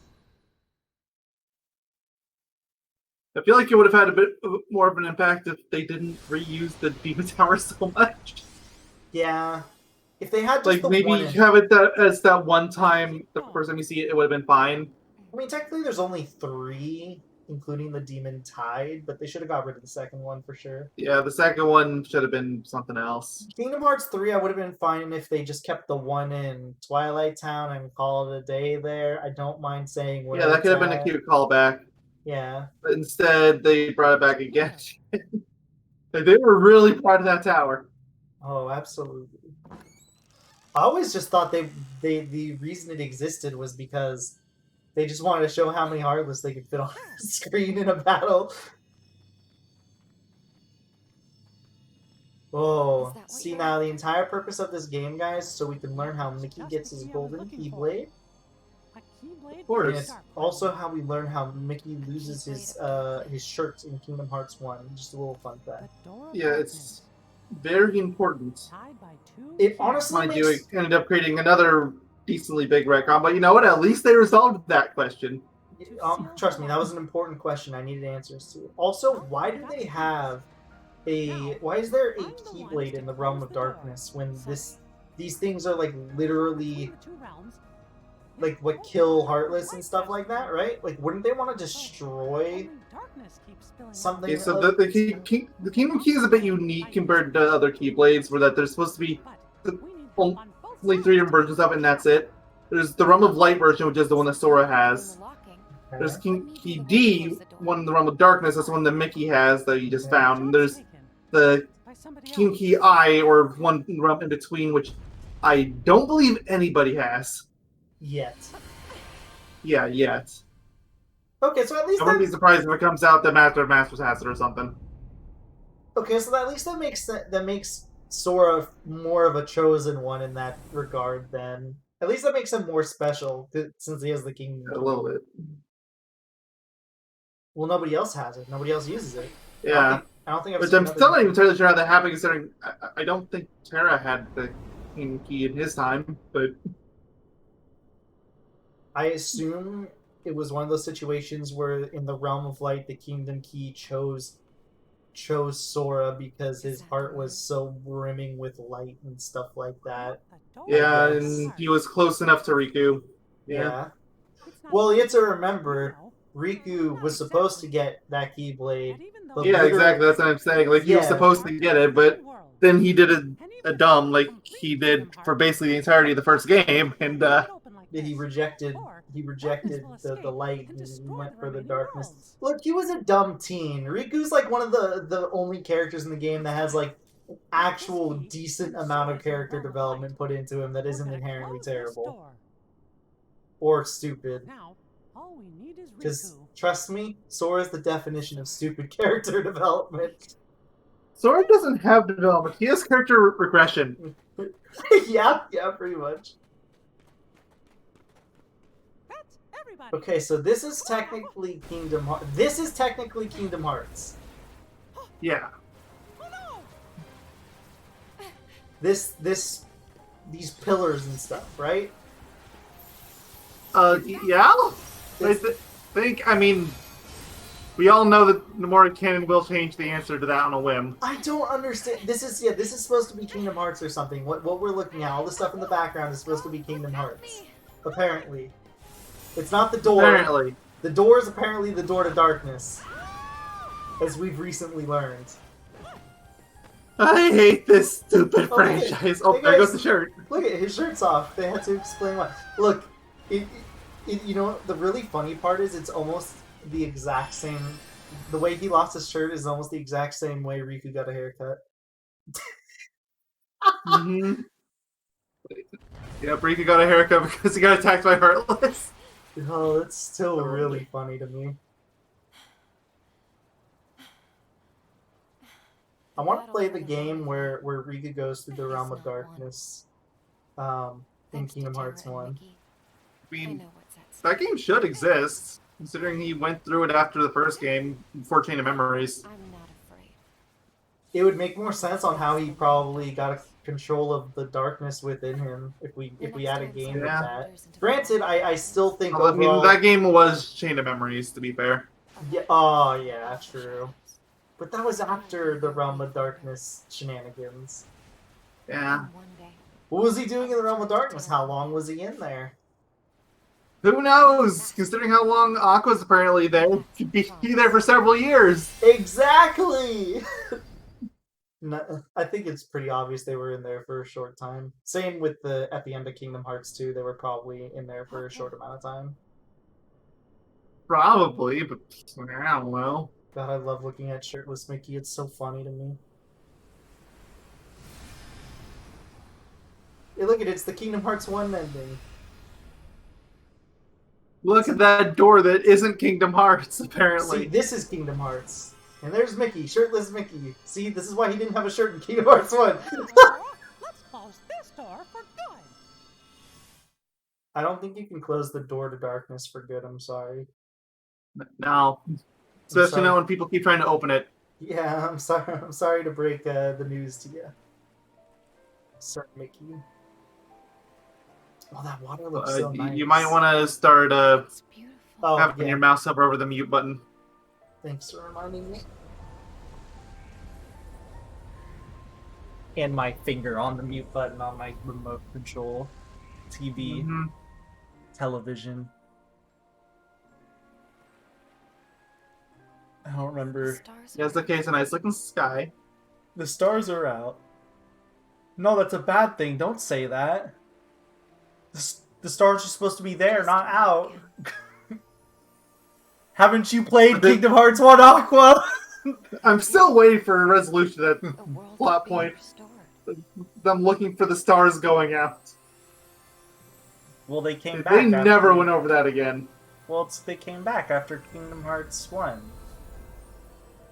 A: I feel like it would have had a bit more of an impact if they didn't reuse the Demon Tower so much.
F: Yeah, if they had just
A: Like,
F: the
A: maybe
F: one
A: have it as that one time, the first time you see it, it would have been fine.
F: I mean, technically there's only 3, including the Demon Tide, but they should have got rid of the second one for sure.
A: Yeah, the second one should have been something else.
F: Kingdom Hearts 3, I would have been fine if they just kept the one in Twilight Town and called it a day there. I don't mind saying where
A: Yeah, that
F: it's
A: could have been a
F: at.
A: cute callback.
F: Yeah.
A: But instead, they brought it back again. They were really proud of that tower.
F: Oh, absolutely. I always just thought the reason it existed was because they just wanted to show how many Heartless they could fit on the screen in a battle. Oh, see now the entire purpose of this game, guys, so we can learn how Mickey gets his golden Keyblade.
E: Of
A: course.
F: And it's also how we learn how Mickey loses his shirt in Kingdom Hearts 1. Just a little fun fact.
A: Yeah, it's very important.
F: It honestly
A: Mind you,
F: makes...
A: it ended up creating another decently big retcon, but you know what? At least they resolved that question.
F: Trust me, that was an important question. I needed answers to. Also, why do they have why is there a Keyblade in the Realm of Darkness when these things are like literally like what kill Heartless and stuff like that, right? Like, wouldn't they want to destroy something?
A: Okay, so the Kingdom Key is a bit unique compared to other Keyblades, where that there's supposed to be only 3 different versions of it, and that's it. There's the Realm of Light version, which is the one that Sora has. There's Key D, one in the Realm of Darkness, that's the one that Mickey has that you just found. And there's the Key I, or one realm in between, which I don't believe anybody has.
F: Yet.
A: Yeah, yet.
F: Okay, so at least
A: I wouldn't be surprised if it comes out that Master of Masters has it or something.
F: Okay, so at least that makes Sora more of a chosen one in that regard. Then at least that makes him more special since he has the kingdom.
A: A little bit.
F: Well, nobody else has it. Nobody else uses it.
A: Yeah.
F: I don't think I've
A: Which
F: seen
A: I'm
F: another
A: still not
F: one.
A: even entirely sure how that happened, considering I don't think Terra had the King Key in his time, but
F: I assume it was one of those situations where in the realm of light the Kingdom Key chose Sora because his heart was so brimming with light and stuff like that.
A: yeah,
F: guess.
A: and he was close enough to Riku.
F: Yeah. Well, you have to remember, Riku was supposed to get that Keyblade. But
A: Yeah, exactly. That's what I'm saying. Like, he was
F: Yeah.
A: supposed to get it, but then he did a dumb, like he did for basically the entirety of the first game, and
F: he rejected the light and went for the darkness. Look, he was a dumb teen. Riku's like one of the only characters in the game that has like actual decent amount of character development put into him that isn't inherently terrible or stupid.
E: Now, all we need is
F: Because
E: Riku.
F: trust me, Sora's the definition of stupid character development.
A: Sora doesn't have development. He has character regression.
F: yeah, pretty much.
E: That's everybody.
F: Okay, so this is technically Kingdom Hearts. This is technically Kingdom Hearts.
A: Yeah.
E: Oh no!
F: These pillars and stuff, right?
A: Yeah? I mean, we all know that Nomura Canon will change the answer to that on a whim.
F: I don't understand. This is supposed to be Kingdom Hearts or something. What we're looking at, all the stuff in the background is supposed to be Kingdom Hearts. Apparently. It's not the door.
A: Apparently.
F: The door is apparently the door to darkness. As we've recently learned.
A: I hate this stupid
F: Oh,
A: franchise.
F: hey,
A: Oh,
F: hey
A: there
F: guys.
A: goes the shirt.
F: Look at his shirt's off. They had to explain why. Look, you know, the really funny part is it's almost the exact same. The way he lost his shirt is almost the exact same way Riku got a haircut.
A: Mm-hmm. Yeah, Riku got a haircut because he got attacked by Heartless.
F: Oh, that's still really funny to me. I want to play the game where Riku goes through the realm of darkness. In Kingdom Hearts 1.
A: I mean, that game should exist, considering he went through it after the first game, before Chain of Memories.
C: I'm not afraid.
F: It would make more sense on how he probably got control of the darkness within him if we had a game with that. Granted, I still think
A: Well,
F: overall...
A: I mean, that game was Chain of Memories, to be fair.
F: Yeah, oh, yeah, true. But that was after the Realm of Darkness shenanigans.
A: Yeah.
F: What was he doing in the Realm of Darkness? How long was he in there?
A: Who knows? Considering how long Aqua's apparently there, he could be there for several years.
F: Exactly! No, I think it's pretty obvious they were in there for a short time. Same with at the end of Kingdom Hearts 2, they were probably in there for a short amount of time.
A: Probably, but I don't know.
F: God, I love looking at shirtless Mickey. It's so funny to me. Hey, look at it. It's the Kingdom Hearts 1 ending.
A: Look at that door that isn't Kingdom Hearts, apparently.
F: See, this is Kingdom Hearts. And there's Mickey, shirtless Mickey. See, this is why he didn't have a shirt in Kingdom Hearts 1.
E: Let's close this door for good.
F: I don't think you can close the door to darkness for good, I'm sorry.
A: No. Especially not when people keep trying to open it.
F: Yeah, I'm sorry. I'm sorry to break the news to you, Sir Mickey. Oh, that water looks so nice.
A: You might want to start
C: It's beautiful.
F: Oh,
A: having
F: yeah.
A: your mouse hover over the mute button.
F: Thanks for reminding me. And my finger on the mute button on my remote control TV,
A: Mm-hmm.
F: television. I don't remember.
A: Yeah, it's okay. It's a nice looking sky.
F: The stars are out. No, that's a bad thing. Don't say that. The stars are supposed to be there, not out. Haven't you played Kingdom Hearts 1 Aqua?
A: I'm still waiting for a resolution to
C: The
A: that
C: world
A: plot
C: is being
A: point.
C: restored.
A: I'm looking for the stars going out.
F: Well, they came back.
A: They never went over that again.
F: Well, they came back after Kingdom Hearts 1.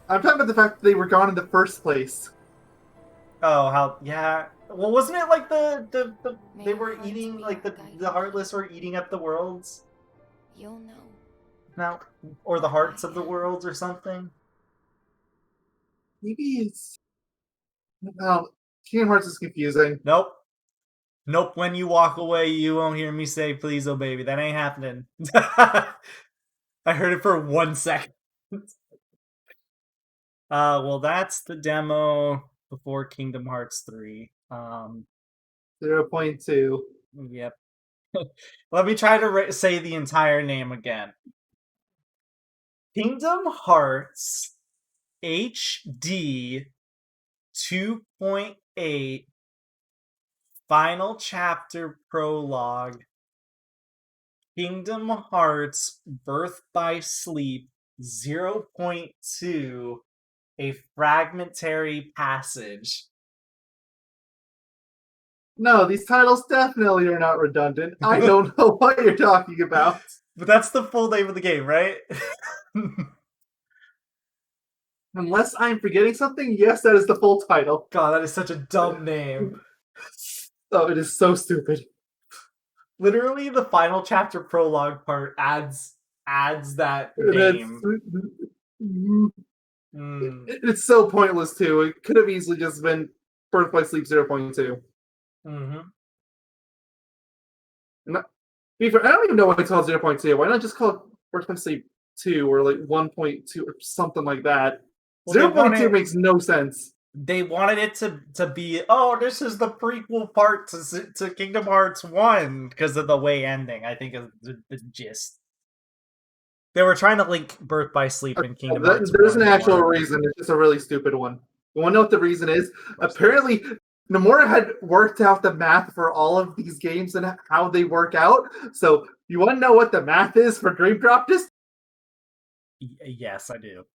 A: I'm talking about the fact that they were gone in the first place.
B: Oh, how yeah. Well, wasn't it like
C: May
B: they
C: our
B: were
C: hearts
B: eating
C: be
B: like
C: our guiding
B: the heartless were eating up the worlds
C: You'll know.
B: now, or the
C: what
B: hearts
C: I
B: of the
C: am.
B: worlds or something?
A: Maybe it's. Well, Kingdom Hearts is confusing.
B: Nope. Nope. When you walk away, you won't hear me say, "Please, oh baby." That ain't happening. I heard it for 1 second. Well, that's the demo before Kingdom Hearts 3.
A: 0.2.
B: Yep. Let me try to say the entire name again. Kingdom Hearts HD 2.8 Final Chapter Prologue. Kingdom Hearts Birth by Sleep 0.2 A Fragmentary Passage.
A: No, these titles definitely are not redundant. I don't know what you're talking about.
B: But that's the full name of the game, right?
A: Unless I'm forgetting something, yes, that is the full title.
B: God, that is such a dumb name.
A: Oh, it is so stupid.
B: Literally, the final chapter prologue part adds that name.
A: It's so pointless, too. It could have easily just been Birth by Sleep 0.2.
B: Mm-hmm.
A: I don't even know why it's called 0.2. Why not just call it Birth by Sleep 2 or like 1.2 or something like that?
B: Well,
A: 0.2 makes no sense.
B: They wanted it to be, oh, this is the prequel part to Kingdom Hearts 1 because of the way ending, I think is the gist. They were trying to link Birth by Sleep and Kingdom Hearts 1.
A: There's an actual reason. It's just a really stupid one. You want to know what the reason is? Apparently, Nomura had worked out the math for all of these games and how they work out. So, you want to know what the math is for Dream Drop Distance?
B: Yes, I do.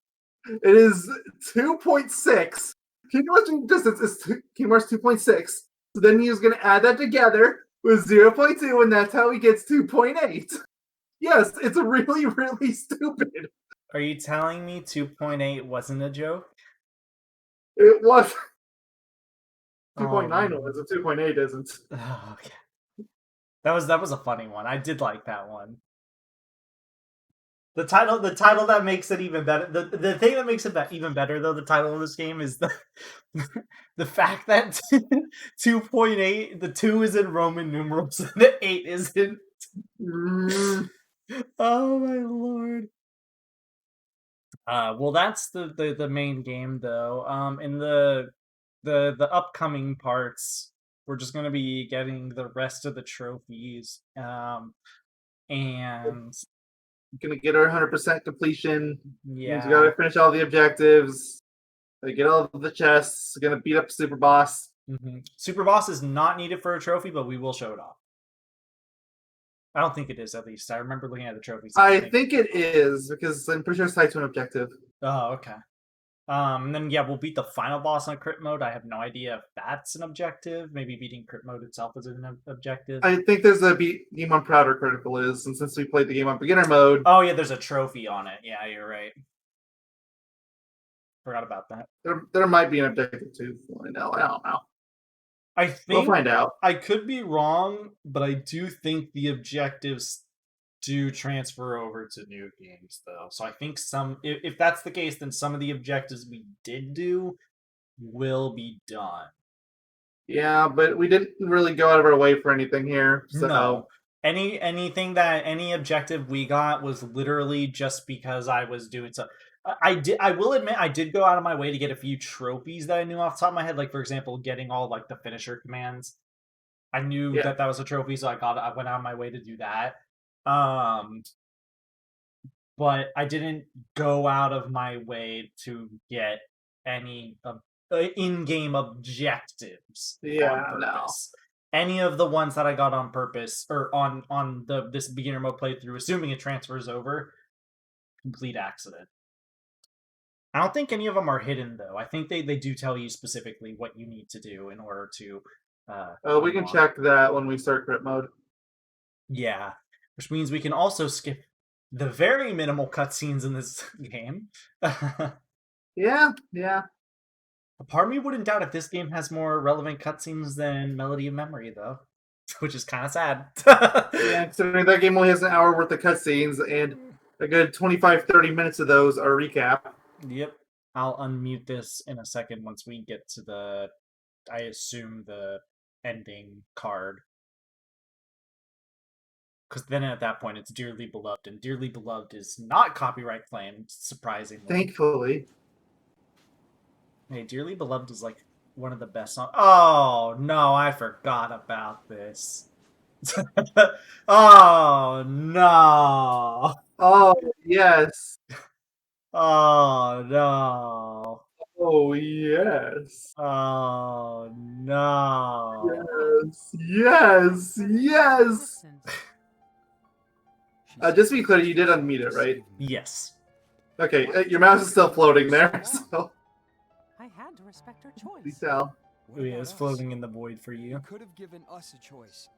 A: It is 2.6. Kingdom Hearts Dream Distance is Kingdom Hearts 2.6. So then he was going to add that together with 0.2, and that's how he gets 2.8. Yes, it's really, really stupid.
B: Are you telling me 2.8 wasn't a joke?
A: It was 2.9 was, and 2.8 isn't.
B: Oh, okay. That was a funny one. I did like that one. The title that makes it even better. The thing that makes it even better, though, the title of this game is the fact that 2.8, the 2 is in Roman numerals, and the 8 isn't. Oh my lord. Well, that's the main game, though. In the upcoming parts, we're just gonna be getting the rest of the trophies. And
A: Gonna get our 100% completion.
B: yeah,
A: You gotta finish all the objectives. Get all of the chests. Gonna beat up Super Boss.
B: Super Boss is not needed for a trophy, but we will show it off. I don't think it is, at least. I remember looking at the trophies.
A: I think it is, because I'm pretty sure it's tied to an objective.
B: Oh, okay. And then, yeah, we'll beat the final boss on crit mode. I have no idea if that's an objective. Maybe beating crit mode itself is an objective.
A: I think there's a game on Proud or Critical is, and since we played the game on beginner mode.
B: Oh, yeah, there's a trophy on it. Yeah, you're right. Forgot about that.
A: There might be an objective too. I don't know.
B: I think
A: we'll find out.
B: I could be wrong, but I do think the objectives do transfer over to new games, though. So I think if that's the case, then some of the objectives we did do will be done.
A: Yeah, but we didn't really go out of our way for anything here. So
B: no. Any objective we got was literally just because I was doing so. I will admit I did go out of my way to get a few trophies that I knew off the top of my head. Like, for example, getting all like the finisher commands. I knew that was a trophy, so I went out of my way to do that. But I didn't go out of my way to get any in-game objectives.
A: Yeah, no.
B: Any of the ones that I got on purpose or on this beginner mode playthrough, assuming it transfers over, complete accident. I don't think any of them are hidden, though. I think they do tell you specifically what you need to do in order to.
A: We can check that when we start crit mode.
B: Yeah, which means we can also skip the very minimal cutscenes in this game.
A: Yeah, yeah.
B: A part of me wouldn't doubt if this game has more relevant cutscenes than Melody of Memory, though, which is kind of sad.
A: Yeah, considering that game only has an hour worth of cutscenes, and a good 25-30 minutes of those are recap.
B: Yep. I'll unmute this in a second once we get to the, I assume, the ending card. Because then at that point it's Dearly Beloved, and Dearly Beloved is not copyright claimed, surprisingly.
A: Thankfully.
B: Hey, Dearly Beloved is like one of the best songs. Oh, no, I forgot about this. Oh, no.
A: Oh, yes.
B: Oh, no.
A: Oh, yes.
B: Oh, no.
A: Yes. Yes. Just to be clear, you did unmute it, right?
B: Yes.
A: Okay, your mouse is still floating there, so
E: I had to respect her
A: you
E: choice.
A: tell.
B: Oh, yeah, it's floating in the void for you.
D: You could have given us a choice.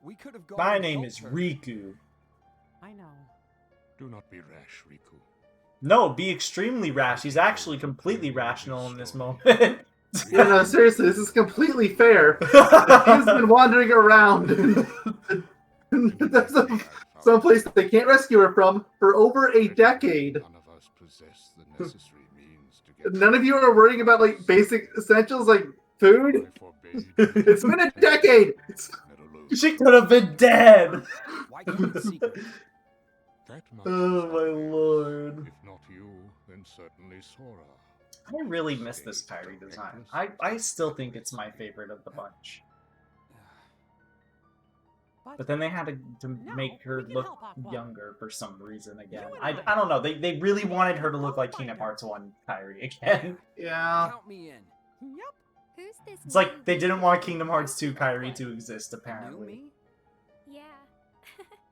D: We could have gone.
B: My
D: and
B: name
D: helped
B: is
D: her.
B: Riku.
E: I know.
G: Do not be rash, Riku.
B: No, be extremely rash. He's actually completely rational in this moment.
A: Yeah, no, seriously, this is completely fair. He's been wandering around. There's someplace that they can't rescue her from for over a decade.
G: None of us possess the necessary means to get.
A: None of you are worrying about like basic essentials like food.
G: I forbade
A: It's been a decade.
G: Meadowloaf.
B: She could have been dead.
D: Why keep it secret?
G: That much
B: Oh
G: is
B: my
G: clear.
B: lord.
G: If not you, then certainly Sora.
B: I really miss this Kyrie design. I still think it's my favorite of the bunch. But then they had to make her
E: we can
B: look
E: help Aqua.
B: younger for some reason again.
E: You
B: I
E: and
B: don't know. They really wanted her to look like Kingdom Hearts 1 Kyrie again.
A: Yeah.
D: Count me in.
E: Yep.
C: Who's this?
B: It's like they
C: new
B: didn't want
C: kid
B: Kingdom
C: who
B: Hearts
C: knows
B: 2
C: how to
B: Kyrie
C: play?
B: to exist,
D: New
B: apparently.
D: me?
C: Yeah.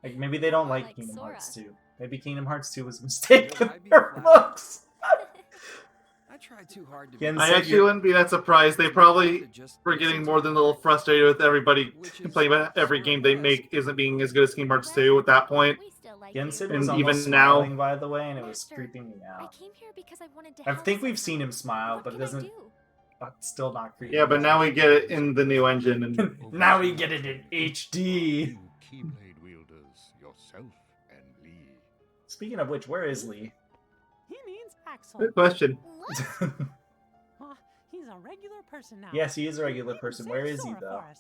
B: Like, maybe they don't
C: More
B: like
C: like
B: Kingdom
C: Sora.
B: Hearts 2. Maybe Kingdom Hearts 2 was a mistake
D: Would I
B: in
D: be
B: their
D: allowed?
B: books.
D: I tried too hard to
B: Ken
D: be.
A: I
B: said
A: actually
B: you're-
A: wouldn't be that surprised. They probably
D: Just
A: were
D: listen
A: getting
D: to
A: more
D: me.
A: than a little frustrated with everybody
D: Which is
A: complaining about every
D: sort
A: game
D: of
A: they
D: best.
A: make isn't being as good as Kingdom Hearts 2 at that point.
C: We still like
B: Gensid
C: you.
B: was
A: And
B: almost
A: even now-
B: smiling, by the way, and it was
C: Master,
B: creeping me
C: I
B: out.
C: came here because I wanted to
B: I
C: help
B: think we've seen
C: somehow.
B: him smile,
C: What
B: but it
C: can I
B: doesn't.
C: do?
B: Still not creepy.
A: Yeah, but now we get it in the new engine, and
B: Now we get it in HD.
G: You Keyblade wielders, yourself and Lee.
B: Speaking of which, where is Lee?
E: He means Axel.
A: good question.
C: What?
E: He's a regular person now.
B: Yes, he is a regular
E: He
B: person.
E: saved
B: Where is he,
E: Sora
B: though?
E: for us.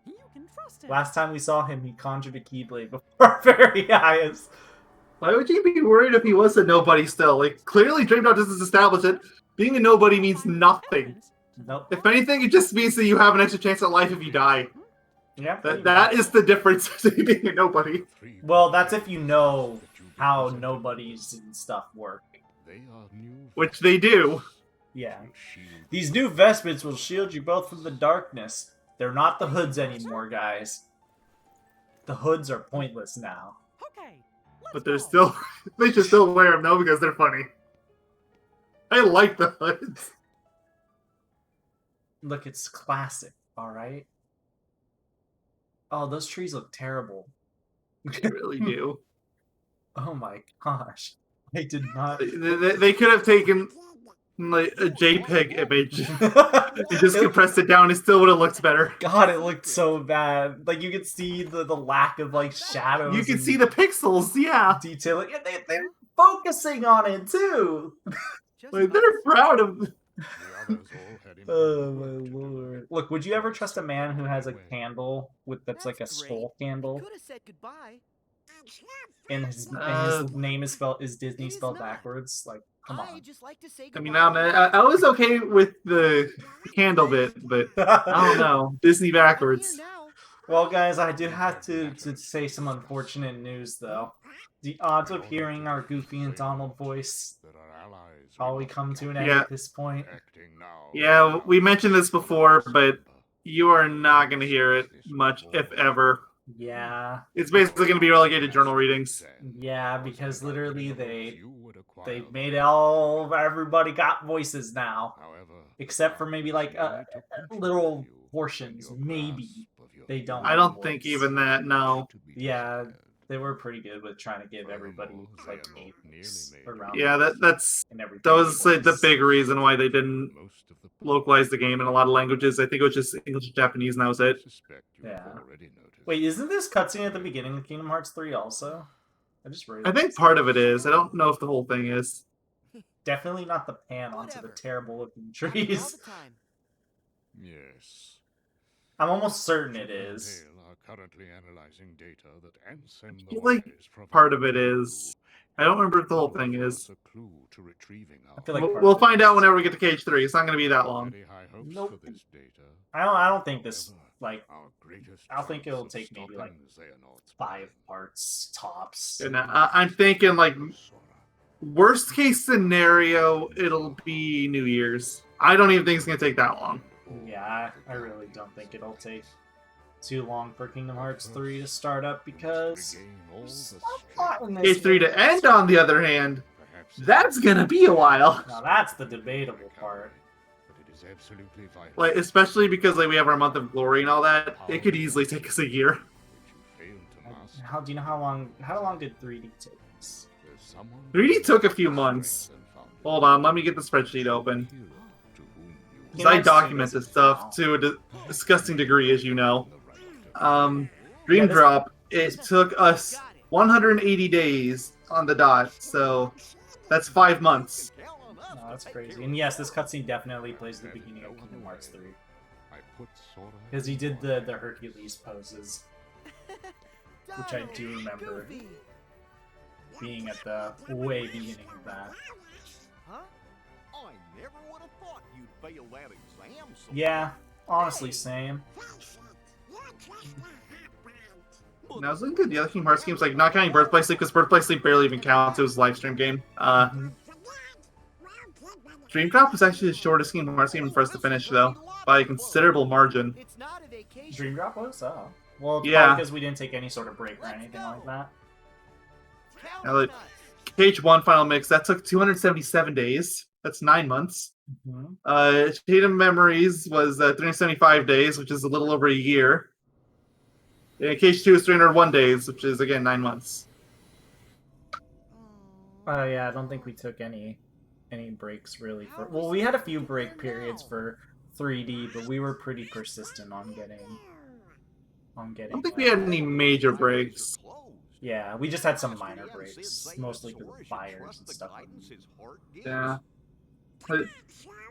E: You can trust him.
B: Last time we saw him, he conjured a Keyblade before our very eyes.
A: Why would you be worried if he was a nobody still? Like, clearly Dreamdog doesn't establish it. Being a nobody means nothing.
B: Nope.
A: If anything, it just means that you have an extra chance at life if you die.
B: Yeah, pretty
A: That
B: much.
A: is the difference between being a nobody.
B: Well, that's if you know how nobodies and stuff work.
G: They are new
A: Which they do.
B: Yeah.
G: vestments that shield
B: These new vestments will shield you both from the darkness. They're not the hoods anymore, guys. The hoods are pointless now.
E: Okay. Let's
A: But they're
E: go.
A: still... They should still wear them, though, because they're funny. I like the hoods.
B: Look, it's classic, alright? Oh, those trees look terrible.
A: They really do.
B: Oh my gosh. I did not...
A: They could have taken like a JPEG image and just compressed it down. It still would have looked better.
B: God, it looked so bad. Like, you could see the lack of, like, shadows.
A: You can
B: and
A: see the pixels, yeah.
B: detail. Yeah, they're focusing on it, too!
D: Just
A: Like, they're proud of...
G: the others all had
B: Oh
G: important
B: my
G: work to do.
B: lord. Look, would you ever trust a man who has a candle that's like a
D: That's
B: skull
D: great.
B: candle?
D: Could have said goodbye.
B: And his name is Disney
D: It is
B: spelled
D: not.
B: backwards? Like, come
D: I
B: on.
D: just like to say
A: I
D: goodbye.
A: mean, I was okay with the candle bit, but I don't know. Disney
D: I'm
A: backwards.
D: here now.
B: Well, guys, I do have to say some unfortunate news, though. The odds of hearing our Goofy and Donald voice
G: That our allies will
B: probably
G: not
B: come to an
G: become
B: end
A: Yeah.
B: at this point.
G: acting now.
A: Yeah, we mentioned this before, but you are not going to hear it much, if ever.
B: Yeah,
A: It's basically going to be relegated journal readings.
B: yeah, because literally they made everybody got voices now. Except for maybe, like, little portions, maybe. They don't.
A: I don't think even that, no.
B: Yeah, They were pretty good with trying to give everybody like
G: Furthermore, they are not
B: names
G: nearly made
B: around.
A: Yeah, that's
B: and everything.
A: that was the big reason why they didn't
G: most of the
A: localize the game in a lot of languages. I think it was just English and Japanese, and that was
G: I
A: it.
G: suspect you have
B: Yeah.
G: already noticed.
B: Wait, isn't this cutscene at the beginning of Kingdom Hearts 3 also? I just realized.
A: I think part of it is. I don't know if the whole thing is.
B: Definitely not the pan onto the
H: Whatever.
B: terrible looking
H: Happens all
B: trees.
H: the time.
G: Yes.
B: I'm almost certain it
G: Chip and
B: is.
G: Dale are currently analyzing data that Ansem
A: I feel like
G: the Wise
A: part of it
G: provided
A: is. I don't remember if the whole
G: All
A: thing
G: of
A: is.
G: us a clue to retrieving
B: I feel like
A: We'll,
B: part
A: we'll
B: of it
A: find out
B: is.
A: whenever we get to Cage 3. It's not going to be that long.
G: Very high hopes
B: Nope.
G: for this data.
B: I don't think this
G: However,
B: like
G: our greatest
B: I'll think
G: chance
B: it'll
G: of
B: take maybe, like,
G: stopping Xehanort's
B: 5
G: plan
B: parts tops.
A: And I'm thinking, like,
G: Sora.
A: worst case scenario, it'll be New Year's. I don't even think it's going to take that long.
B: Yeah, I really don't think it'll take too long for Kingdom Hearts 3 to start up because
G: Regain all the
B: there's
G: strength.
B: a lot in this
A: Cage 3
B: game.
A: to end, on the other hand,
G: Perhaps
A: that's going to be a while.
B: Now that's the debatable part.
G: But it is absolutely vital.
A: Like, especially because like we have our month of glory and all that, it could easily take us a year.
G: Which you failed to master.
B: How do you know how long did 3D take us?
G: There's someone
A: 3D took a few months. Hold on, let me get the spreadsheet open.
G: to whom you
B: He
A: Because I
B: likes to
A: document
B: do
A: this
B: this
A: stuff
B: now.
A: to a disgusting degree, as you know.
G: the right
A: Dream
B: Yeah, this-
A: Drop, it took us 180 days on the dot, so that's 5 months.
B: No, that's crazy. And yes, this cutscene definitely plays the beginning of Kingdom Hearts 3.
G: I put Sora
B: Because he did the Hercules poses, which I do remember being at the way beginning of that.
D: Huh? I never would have thought you'd fail that exam. So
B: Yeah, honestly, same.
A: Now, it's looking good. The other Kingdom Hearts games, like, not counting Birthplace Sleep, because Birthplace Sleep barely even counts. It was a live stream game. Dream Drop was actually the shortest Kingdom Hearts game for us to finish, though, by a considerable margin.
H: It's not a vacation.
B: Dream Drop was? Oh. Well, it's
A: Yeah.
B: probably because we didn't take any sort of break or anything like that.
H: Count
A: Now, like,
H: on us.
A: Cage 1 Final Mix, that took 277 days. That's 9 months.
B: Mm-hmm.
A: Kingdom Memories was 375 days, which is a little over a year. And Cage 2 is 301 days, which is, again, 9 months.
B: Yeah, I don't think we took any breaks really for. Well, we had a few break periods for 3D, but we were pretty persistent on getting.
A: I don't think we had any major breaks.
B: Yeah, we just had some minor breaks, mostly because of fires and stuff.
A: Yeah. But,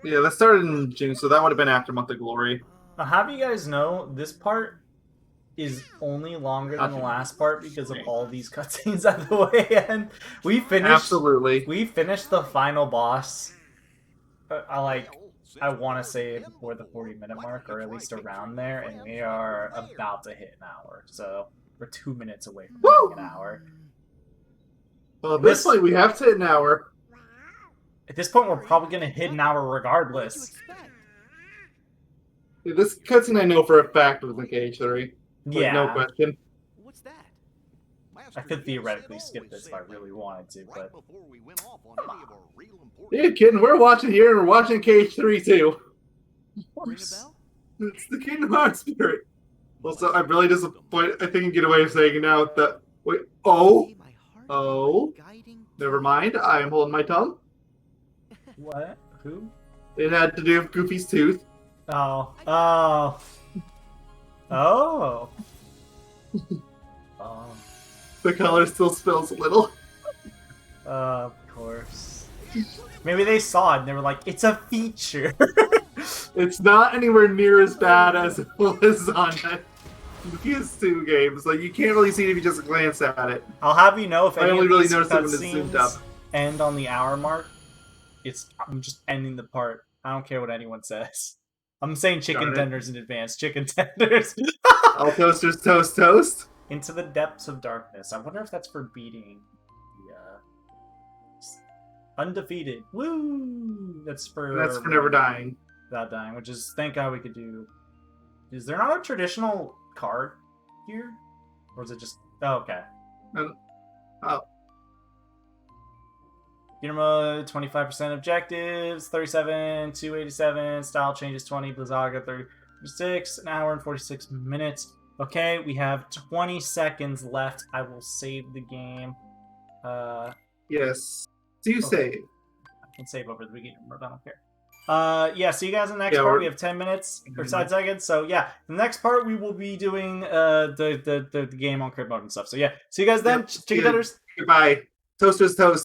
A: yeah, that started in June, so that would have been after Month of Glory.
B: Now, have you guys know this part is only longer than the last part because of all these cutscenes at the way end. We finished.
A: Absolutely.
B: We finished the final boss. I want to say before the 40-minute mark, or at least around there, and we are about to hit an hour. So we're 2 minutes away from
A: Woo!
B: hitting an hour.
A: Well, at this point, we have to hit an hour.
B: At this point, we're probably gonna hit an hour
H: What did you
B: regardless.
H: expect?
A: This cutscene I know for a fact was in Cage 3. Like,
B: Yeah,
A: no question.
H: What's that?
B: I could theoretically skip this if I really wanted to, but
A: Yeah, kidding. We're watching here, and we're watching Cage 3 too.
H: Ring a bell?
A: It's the Kingdom Hearts spirit. Also, I'm really disappointed. I think I can get away with saying now that. Wait. Oh.
H: Hey, my heart
A: Oh.
H: guiding
A: Never mind. I am holding my tongue.
B: what? Who?
A: It had to do with Goofy's tooth.
B: Oh. Oh. Oh. Oh.
A: The color still spills a little.
B: Of course. Maybe they saw it and they were like, it's a feature.
A: It's not anywhere near as bad as it was on the PS2 games. Like, you can't really see it if you just glance at it.
B: I'll have you know if
A: I
B: any
A: only
B: of
A: really
B: these
A: noticed it when it's zoomed up.
B: cutscenes end on the hour mark. I'm just ending the part. I don't care what anyone says. I'm saying chicken
A: Got it.
B: tenders in advance. Chicken tenders.
A: All toasters toast toast.
B: Into the depths of darkness. I wonder if that's for beating the undefeated. Woo! That's for
A: Never dying.
B: without dying, which is thank God we could do. Is there not a traditional card here, or is it just? Oh, okay.
A: Oh.
B: Gear mode 25% objectives, 37, 287, style changes 20, Blizzaga 36, an hour and 46 minutes. Okay, we have 20 seconds left. I will save the game.
A: Yes. Do you
B: Okay.
A: save?
B: I can save over the beginning, but I don't care. Yeah, see you guys in the next
A: Yeah,
B: part.
A: we're-
B: We have 10 minutes or 5 seconds. So yeah, the next part we will be doing the game on crib mode and stuff. So yeah, see you guys then.
A: Yep.
B: Chicken dinners.
A: Goodbye. Toasters toast.